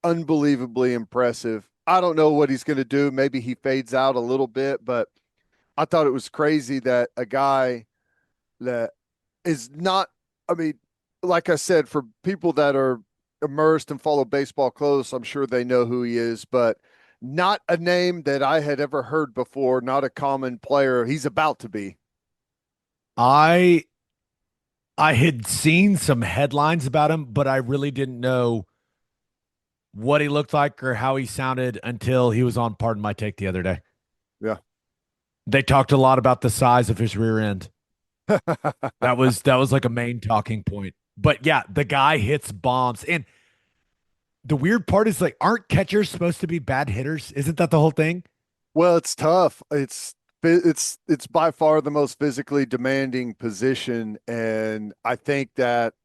unbelievably impressive. I don't know what he's going to do. Maybe he fades out a little bit, but I thought it was crazy that a guy that is not, I mean, like I said, for people that are immersed and follow baseball close, I'm sure they know who he is, but not a name that I had ever heard before, not a common player. He's about to be. I I had seen some headlines about him, but I really didn't know what he looked like or how he sounded until he was on Pardon My Take the other day. Yeah. They talked a lot about the size of his rear end. That was like a main talking point. But yeah, the guy hits bombs. And the weird part is like, aren't catchers supposed to be bad hitters? Isn't that the whole thing? Well, it's tough. It's by far the most physically demanding position, and I think that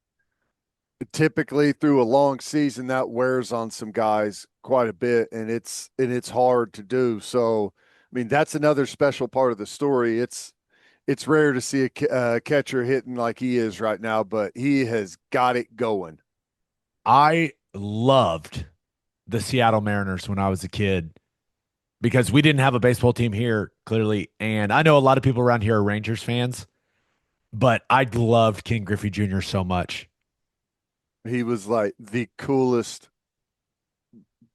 typically through a long season that wears on some guys quite a bit, and it's hard to do. So, I mean, that's another special part of the story. It's rare to see a catcher hitting like he is right now, but he has got it going. I loved the Seattle Mariners when I was a kid because we didn't have a baseball team here, clearly. And I know a lot of people around here are Rangers fans, but I loved Ken Griffey Jr. so much. He was like the coolest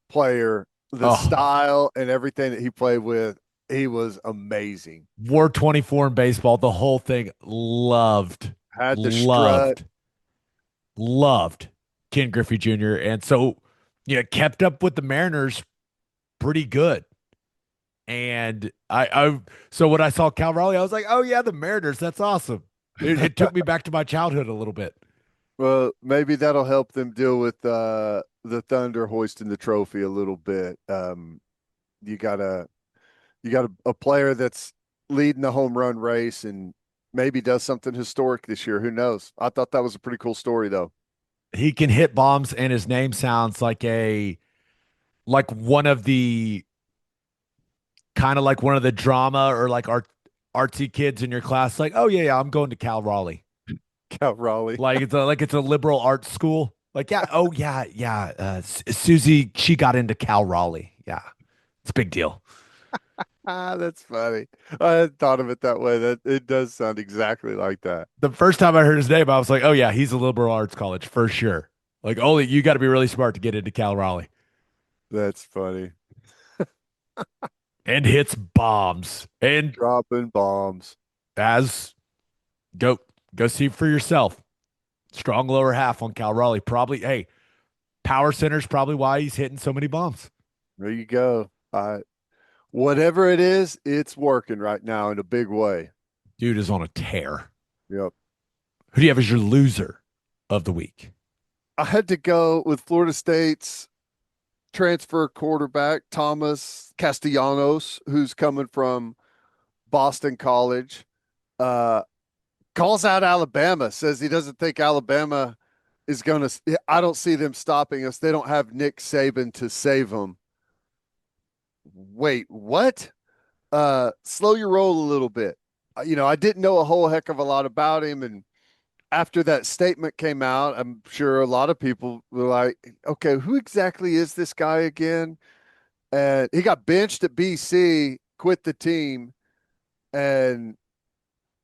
player, the Oh, style and everything that he played with. He was amazing. wore 24 in baseball, the whole thing. Loved, Had the strut. loved, loved Ken Griffey Jr. And so, kept up with the Mariners pretty good. And so when I saw Cal Raleigh, I was like, oh yeah, the Mariners, that's awesome. It took me back to my childhood a little bit. Well, maybe that'll help them deal with the Thunder hoisting the trophy a little bit. You got a player that's leading the home run race and maybe does something historic this year. Who knows? I thought that was a pretty cool story, though. He can hit bombs, and his name sounds like one of the kind of like one of the drama or like artsy kids in your class. Like, oh yeah, I'm going to Cal Raleigh. Cal Raleigh. Like it's a liberal arts school. Like, yeah, oh yeah. Susie, she got into Cal Raleigh. Yeah, it's a big deal. That's funny. I hadn't thought of it that way. That it does sound exactly like that. The first time I heard his name, I was like, oh yeah, he's a liberal arts college for sure. Like, only you got to be really smart to get into Cal Raleigh. That's funny. And hits bombs. And Dropping bombs. as go go see for yourself. Strong lower half on Cal Raleigh. Probably, hey, power center's probably why he's hitting so many bombs. There you go. Whatever it is, it's working right now in a big way. Dude is on a tear. Yep. Who do you have as your loser of the week? I had to go with Florida State's transfer quarterback, Thomas Castellanos, who's coming from Boston College. Calls out Alabama, says he doesn't think Alabama is going to. I don't see them stopping us. They don't have Nick Saban to save them. Wait, what? Slow your roll a little bit. I didn't know a whole heck of a lot about him. And after that statement came out, I'm sure a lot of people were like, okay, who exactly is this guy again? And he got benched at BC, quit the team. And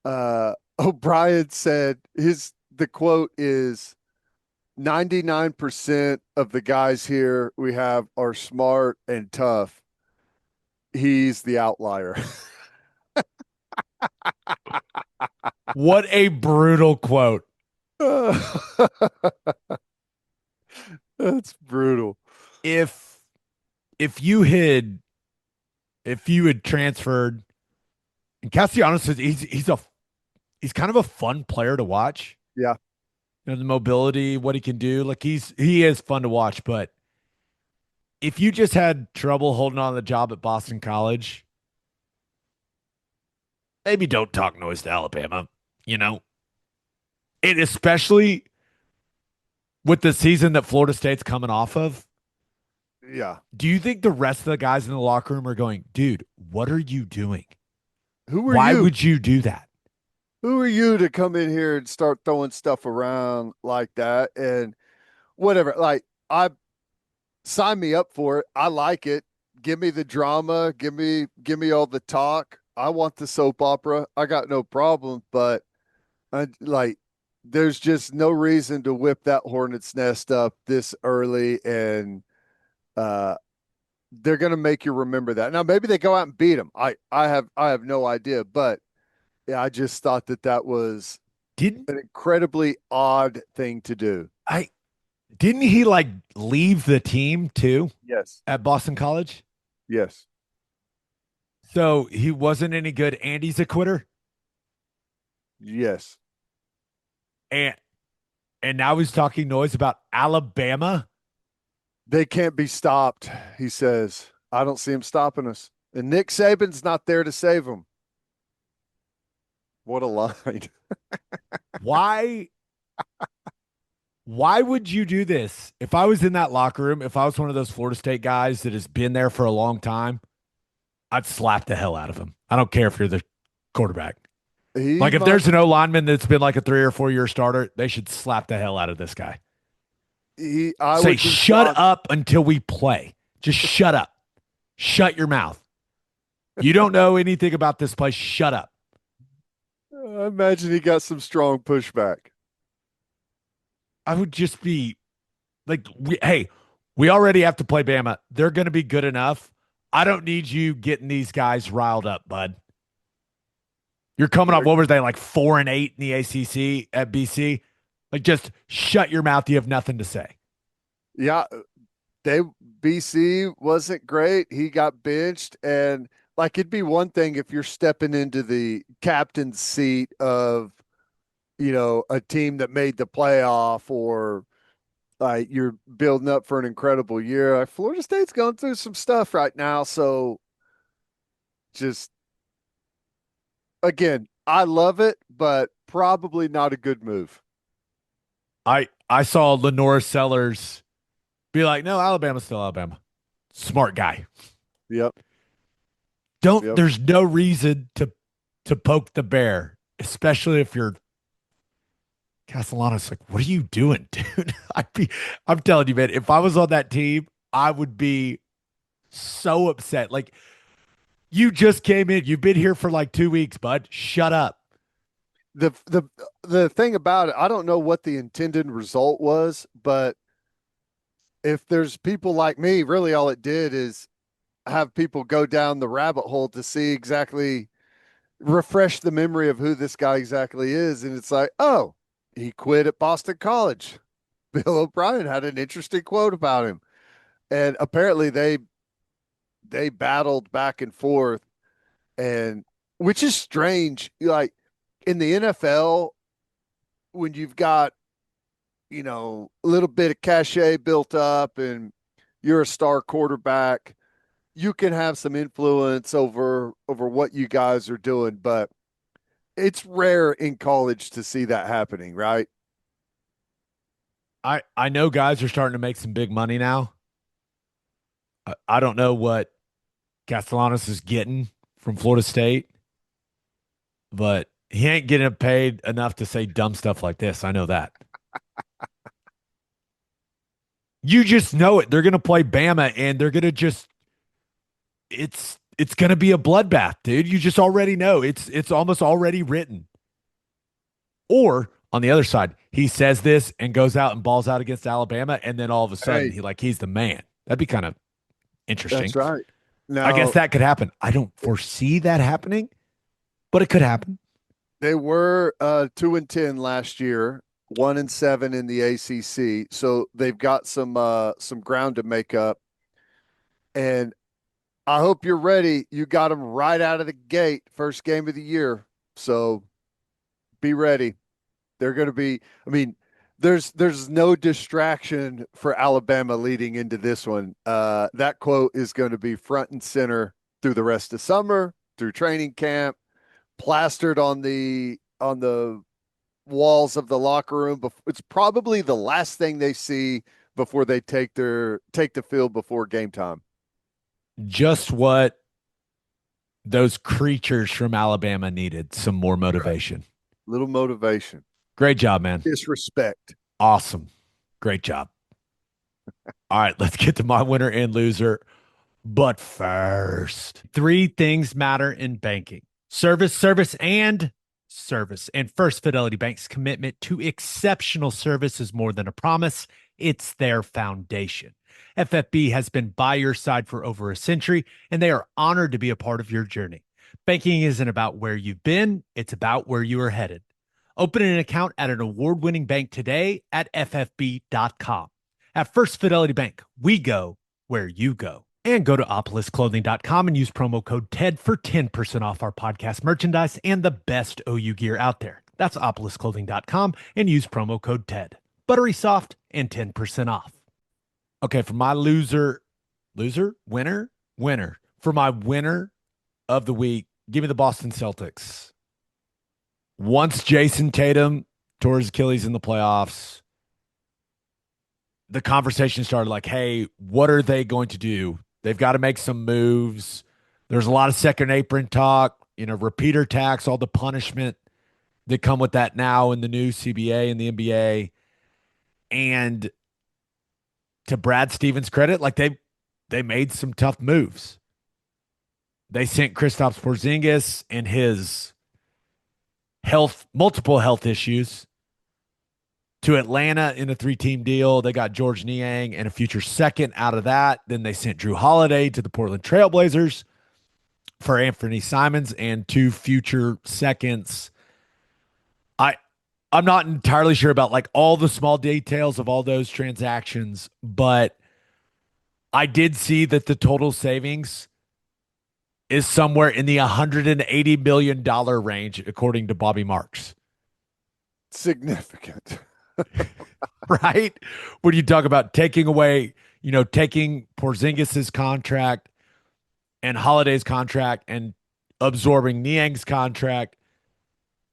O'Brien said the quote is 99% of the guys here we have are smart and tough. He's the outlier. What a brutal quote. That's brutal. If if you had transferred, and Castellanos says he's kind of a fun player to watch. Yeah. the mobility, what he can do. Like he is fun to watch, but if you just had trouble holding on to the job at Boston College, maybe don't talk noise to Alabama, you know? And especially with the season that Florida State's coming off of, Yeah. do you think the rest of the guys in the locker room are going, dude, what are you doing? Who are Why you? would you do that? Who are you to come in here and start throwing stuff around like that and whatever? Like, I sign me up for it. I like it. Give me the drama. Give me all the talk. I want the soap opera. I got no problem, but like there's just no reason to whip that hornet's nest up this early, and uh they're going to make you remember that. Now maybe they go out and beat them. I have no idea, but yeah, I just thought that was Didn't an incredibly odd thing to do. I didn't he like leave the team too Yes. at Boston College? Yes. So he wasn't any good and he's a quitter. Yes. And and now he's talking noise about Alabama. They can't be stopped, he says. I don't see him stopping us. And Nick Saban's not there to save him. What a line. Why why would you do this? If I was in that locker room, if I was one of those Florida State guys that has been there for a long time, I'd slap the hell out of him. I don't care if you're the quarterback. Like if there's an O lineman that's been like a 3 or 4 year starter, they should slap the hell out of this guy. I Say, would shut up until we play. Just shut up. Shut your mouth. You don't know anything about this place. Shut up. I imagine he got some strong pushback. I would just be like, hey, we already have to play Bama. They're going to be good enough. I don't need you getting these guys riled up, bud. You're coming up, what were they, like 4-8 in the ACC at BC? Like, just shut your mouth. You have nothing to say. Yeah, BC wasn't great. He got benched, and like it'd be one thing if you're stepping into the captain's seat of, a team that made the playoff, or like you're building up for an incredible year. Like Florida State's going through some stuff right now, so just again, I love it, but probably not a good move. I saw Lenora Sellers be like, no, Alabama's still Alabama. Smart guy. Yep. There's no reason to poke the bear, especially if you're Castellanos. Like, what are you doing, dude? I'm telling you, man, if I was on that team, I would be so upset. Like, you just came in, you've been here for like 2 weeks, bud. Shut up. The thing about it, I don't know what the intended result was, but if there's people like me, really all it did is have people go down the rabbit hole to see exactly, refresh the memory of who this guy exactly is. And it's like, oh, he quit at Boston College. Bill O'Brien had an interesting quote about him. And apparently they battled back and forth, and which is strange. Like in the NFL, when you've got, a little bit of cachet built up and you're a star quarterback, you can have some influence over what you guys are doing, but it's rare in college to see that happening, right? I know guys are starting to make some big money now. I don't know what Castellanos is getting from Florida State, but he ain't getting paid enough to say dumb stuff like this. I know that. You just know it. They're going to play Bama, and they're going to just it's going to be a bloodbath, dude. You just already know. It's almost already written. Or on the other side, he says this and goes out and balls out against Alabama, and then all of a sudden he's the man. That'd be kind of interesting. That's right. Now, I guess that could happen. I don't foresee that happening, but it could happen. They were 2-10 last year, 1-7 in the ACC, so they've got some ground to make up. And I hope you're ready. You got them right out of the gate, first game of the year. So be ready. They're going to be, I mean, there's no distraction for Alabama leading into this one. That quote is going to be front and center through the rest of summer, through training camp, plastered on the walls of the locker room. It's probably the last thing they see before they take the field before game time. Just what those creatures from Alabama needed, some more motivation. Little motivation. Great job, man. Disrespect. Awesome. Great job. All right, let's get to my winner and loser. But first, 3 things matter in banking: service, service, and service. And First Fidelity Bank's commitment to exceptional service is more than a promise, it's their foundation. FFB has been by your side for over a century, and they are honored to be a part of your journey. Banking isn't about where you've been, it's about where you are headed. Open an account at an award-winning bank today at ffb.com. At First Fidelity Bank, we go where you go. And go to opolisclothing.com and use promo code TED for 10% off our podcast merchandise and the best OU gear out there. That's opolisclothing.com and use promo code TED. Buttery soft and 10% off. Okay, for my winner. For my winner of the week, give me the Boston Celtics. Once Jason Tatum tore his Achilles in the playoffs, the conversation started like, hey, what are they going to do? They've got to make some moves. There's a lot of second apron talk, repeater tax, all the punishment that come with that now in the new CBA and the NBA. And to Brad Stevens' credit, like they made some tough moves. They sent Kristaps Porzingis and his multiple health issues to Atlanta in a 3-team deal. They got George Niang and a future second out of that. Then they sent Drew Holiday to the Portland Trailblazers for Anthony Simons and 2 future seconds. I'm not entirely sure about like all the small details of all those transactions, but I did see that the total savings is somewhere in the $180 million range, according to Bobby Marks. Significant. Right? When you talk about taking away, taking Porzingis's contract and Holiday's contract and absorbing Niang's contract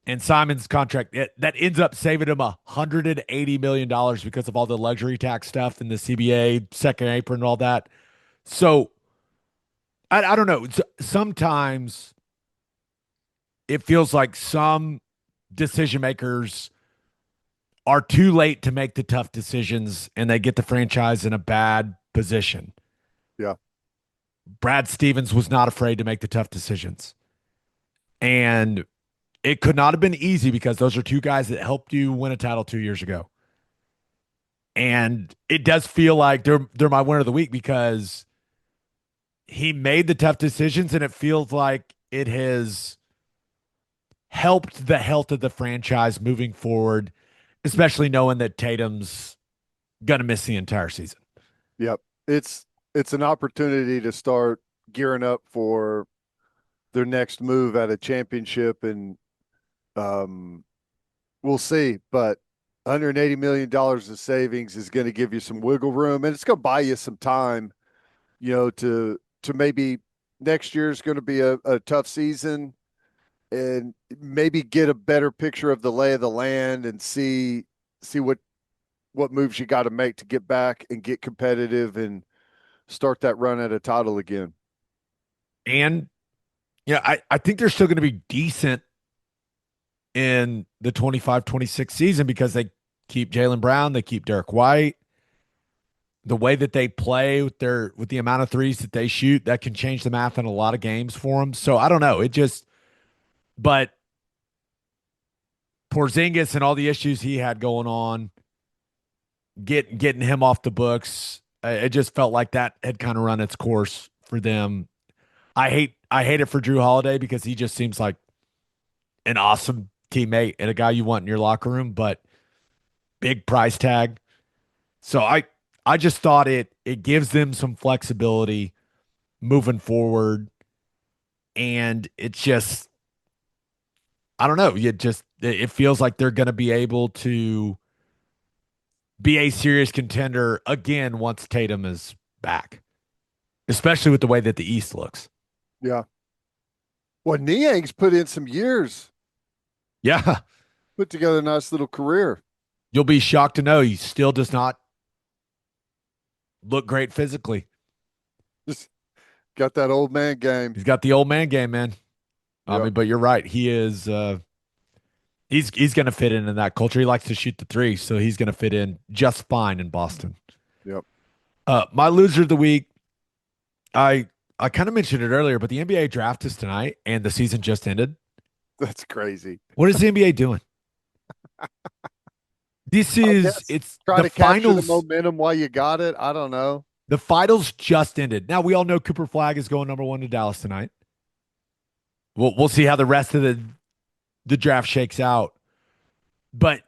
and Simon's contract, that ends up saving him $180 million because of all the luxury tax stuff and the CBA, second apron, and all that. So I don't know. Sometimes it feels like some decision makers are too late to make the tough decisions and they get the franchise in a bad position. Yeah. Brad Stevens was not afraid to make the tough decisions. And it could not have been easy because those are 2 guys that helped you win a title 2 years ago. And it does feel like they're my winner of the week because he made the tough decisions and it feels like it has helped the health of the franchise moving forward, especially knowing that Tatum's going to miss the entire season. Yep. It's an opportunity to start gearing up for their next move at a championship, and we'll see. But $180 million of savings is going to give you some wiggle room, and it's going to buy you some time, to maybe next year is going to be a tough season and maybe get a better picture of the lay of the land and see what moves you got to make to get back and get competitive and start that run at a title again. And I think they're still going to be decent in the 25-26 season because they keep Jaylen Brown, they keep Derek White. The way that they play with the amount of threes that they shoot, that can change the math in a lot of games for them. So I don't know. But Porzingis and all the issues he had going on, getting him off the books, it just felt like that had kind of run its course for them. I hate it for Drew Holiday because he just seems like an awesome teammate and a guy you want in your locker room, but big price tag. So I just thought it gives them some flexibility moving forward. And it's just, I don't know. It feels like they're going to be able to be a serious contender again once Tatum is back, especially with the way that the East looks. Yeah. Well, Niang's put in some years, Yeah. put together a nice little career. You'll be shocked to know he still does not look great physically. Just got that old man game. He's got the old man game, man. I Yep. mean, but you're right. He is he's going to fit in that culture. He likes to shoot the three, so he's going to fit in just fine in Boston. Yep. My loser of the week, I kind of mentioned it earlier, but the NBA draft is tonight and the season just ended. That's crazy. What is the NBA doing? This I is guess it's try the to capture the finals. momentum while you got it. I don't know. The finals just ended. Now we all know Cooper Flag is going number 1 to Dallas tonight. We'll see how the rest of the draft shakes out. But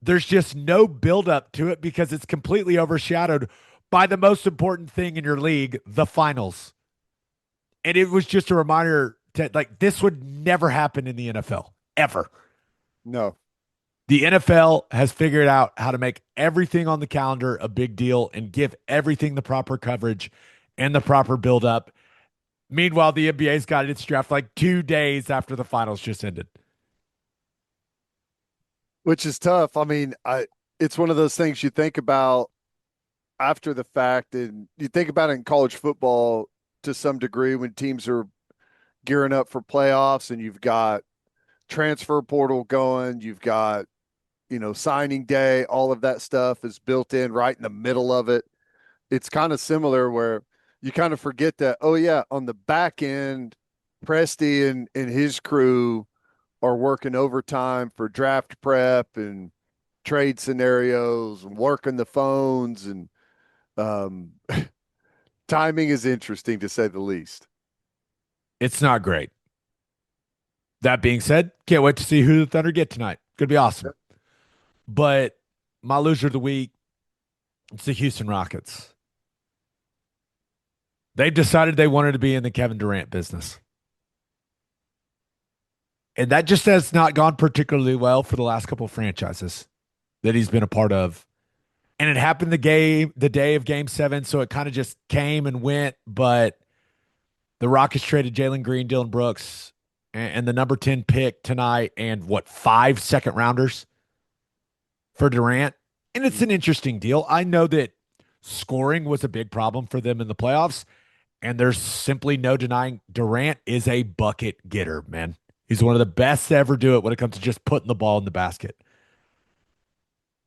there's just no buildup to it because it's completely overshadowed by the most important thing in your league, the finals. And it was just a reminder that like this would never happen in the NFL, ever. No. The NFL has figured out how to make everything on the calendar a big deal and give everything the proper coverage and the proper buildup. Meanwhile, the NBA's got its draft like 2 days after the finals just ended. Which is tough. I mean, it's one of those things you think about after the fact, and you think about it in college football to some degree when teams are gearing up for playoffs and you've got transfer portal going, you've got, signing day, all of that stuff is built in right in the middle of it. It's kind of similar where you kind of forget that, oh yeah, on the back end, Presti and his crew are working overtime for draft prep and trade scenarios and working the phones, and um, timing is interesting to say the least. It's not great. That being said, can't wait to see who the Thunder get tonight. Could be awesome. But my loser of the week, it's the Houston Rockets. They decided they wanted to be in the Kevin Durant business. And that just has not gone particularly well for the last couple of franchises that he's been a part of. And it happened the day of game 7, so it kind of just came and went. But the Rockets traded Jalen Green, Dylan Brooks, and the number 10 pick tonight, and 5 second rounders for Durant. And it's an interesting deal. I know that scoring was a big problem for them in the playoffs, and there's simply no denying Durant is a bucket getter, man. He's one of the best to ever do it when it comes to just putting the ball in the basket.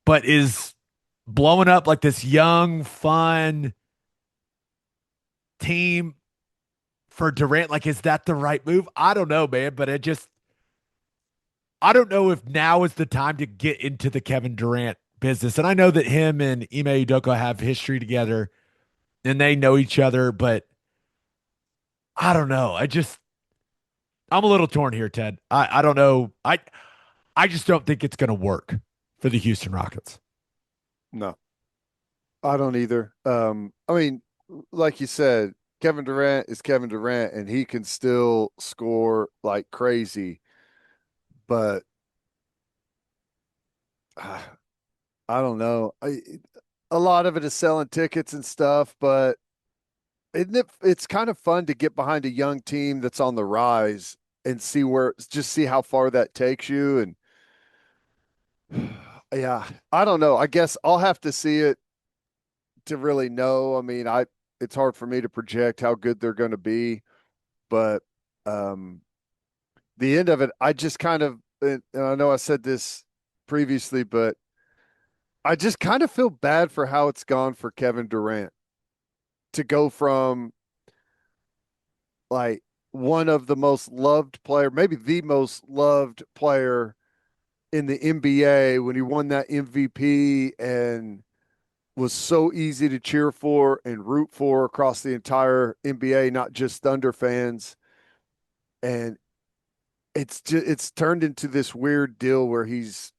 But is blowing up like this young, fun team for Durant, like, is that the right move? I don't know, man, but I don't know if now is the time to get into the Kevin Durant business. And I know that him and Ime Udoka have history together and they know each other, but I don't know. I'm a little torn here, Ted. I don't know. I just don't think it's going to work for the Houston Rockets. No, I don't either. I mean, like you said, Kevin Durant is Kevin Durant, and he can still score like crazy. But I don't know. A lot of it is selling tickets and stuff, but it's kind of fun to get behind a young team that's on the rise and see how far that takes you. And yeah, I don't know. I guess I'll have to see it to really know. I mean, it's hard for me to project how good they're going to be, but the end of it, I just kind of, and I know I said this previously, but I just kind of feel bad for how it's gone for Kevin Durant to go from like one of the most loved player, maybe the most loved player in the NBA when he won that MVP and was so easy to cheer for and root for across the entire NBA, not just Thunder fans. And it's turned into this weird deal where he's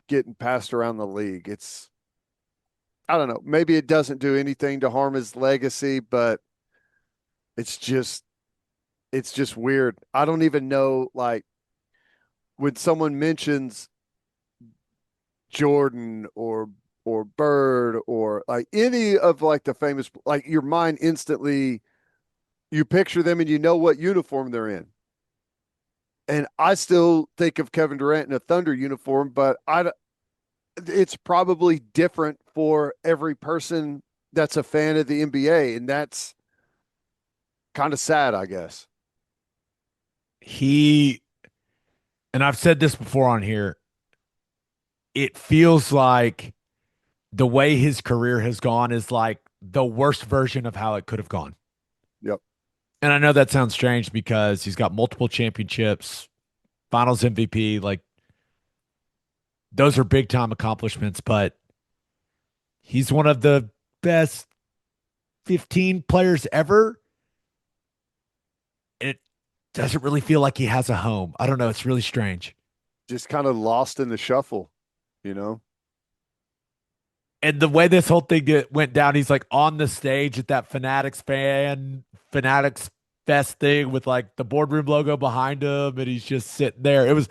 getting passed around the league. I don't know. Maybe it doesn't do anything to harm his legacy, but it's just weird. I don't even know, like, when someone mentions Jordan or or Bird or like any of like the famous, like your mind instantly, you picture them and you know what uniform they're in. And I still think of Kevin Durant in a Thunder uniform, but it's probably different for every person that's a fan of the NBA. And that's kind of sad, I guess. And I've said this before on here, it feels like the way his career has gone is like the worst version of how it could have gone. Yep. And I know that sounds strange because he's got multiple championships, finals MVP, like those are big time accomplishments, but he's one of the best 15 players ever. It doesn't really feel like he has a home. I don't know. It's really strange. Just kind of lost in the shuffle, you know? And the way this whole thing went down, he's like on the stage at that Fanatics Fest thing with like the boardroom logo behind him, and he's just sitting there. It was,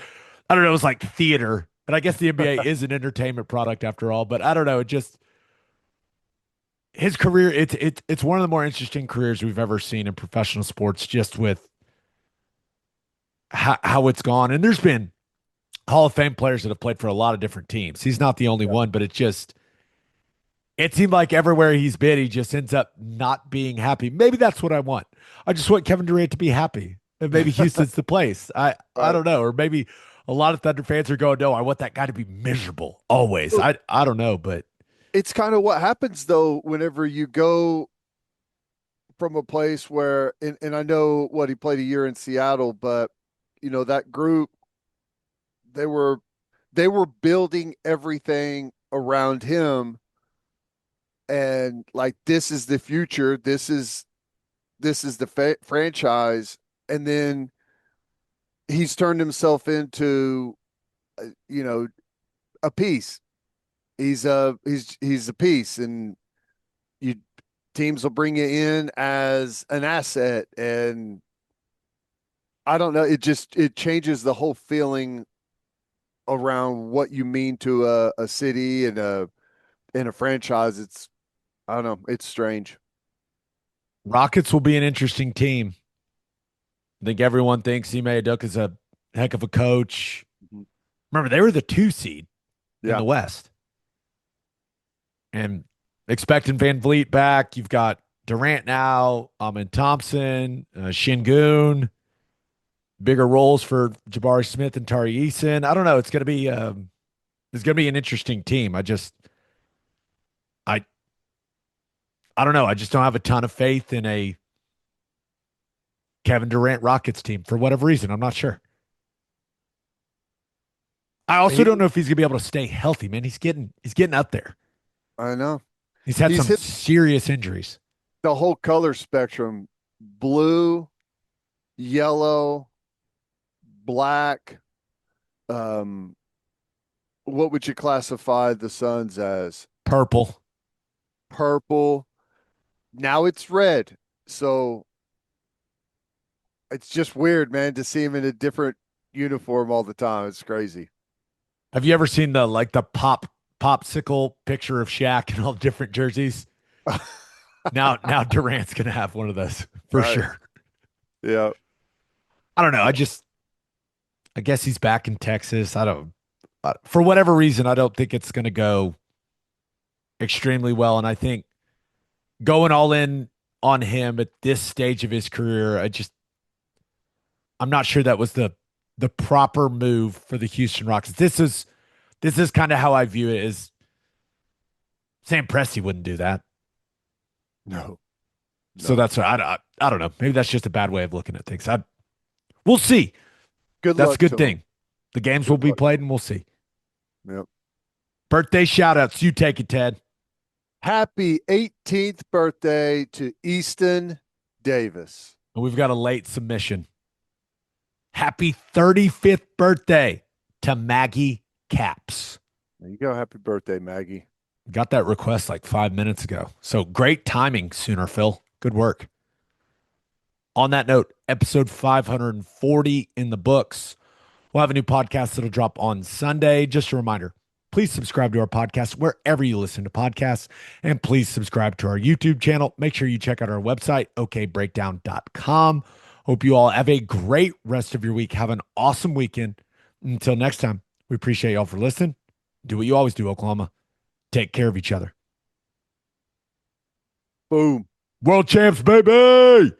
I don't know, it was like theater. And I guess the NBA is an entertainment product after all, but I don't know. It just his career, it's one of the more interesting careers we've ever seen in professional sports, just with how it's gone. And there's been Hall of Fame players that have played for a lot of different teams. He's not the only one, but it seemed like everywhere he's been, he just ends up not being happy. Maybe that's what I want. I just want Kevin Durant to be happy. And maybe Houston's the place. I don't know. Or maybe a lot of Thunder fans are going, no, I want that guy to be miserable always. I don't know, but it's kind of what happens though whenever you go from a place where and I know what he played a year in Seattle, but you know that group they were building everything around him and like this is the future, this is the franchise, and then he's turned himself into you know a piece. He's a piece, and you teams will bring you in as an asset, and I don't know. It changes the whole feeling around what you mean to a city and a franchise. It's I don't know. It's strange. Rockets will be an interesting team. I think everyone thinks Ime Udoka is a heck of a coach. Mhm. Remember, they were the 2 seed in Yeah. the West. And expecting Van Vliet back, you've got Durant now, Amin Thompson, Shingun, bigger roles for Jabari Smith and Tari Eason. I don't know. It's going to be an interesting team. I don't know. I just don't have a ton of faith in a Kevin Durant Rockets team for whatever reason. I'm not sure. I also don't know if he's going to be able to stay healthy, man. He's getting up there. I know. He's had He's some hit serious injuries. the whole color spectrum: blue, yellow, black. Um, what would you classify the Suns as? Purple. Purple. Now it's red. So it's just weird, man, to see him in a different uniform all the time. It's crazy. Have you ever seen the popsicle picture of Shaq in all different jerseys? Now Durant's gonna have one of those for Right. sure. Yeah. I don't know. I guess he's back in Texas. For whatever reason, I don't think it's gonna go extremely well. And I think going all in on him at this stage of his career, I'm not sure that was the proper move for the Houston Rockets. This is kind of how I view it. Is Sam Presti wouldn't do that. No. So that's what I don't know. Maybe that's just a bad way of looking at things. We'll see. Good That's luck a good to thing. him. The games Good will be luck. played and we'll see. Yep. Birthday shout outs. You take it, Ted. Happy 18th birthday to Easton Davis. And we've got a late submission. Happy 35th birthday to Maggie Caps. There you go. Happy birthday, Maggie. Got that request like 5 minutes ago. So great timing, Sooner Phil. Good work. On that note, episode 540 in the books. We'll have a new podcast that'll drop on Sunday. Just a reminder, Please subscribe to our podcast wherever you listen to podcasts. And please subscribe to our YouTube channel. Make sure you check out our website, okbreakdown.com. Hope you all have a great rest of your week. Have an awesome weekend. Until next time, we appreciate y'all for listening. Do what you always do, Oklahoma. Take care of each other. Boom. World champs, baby.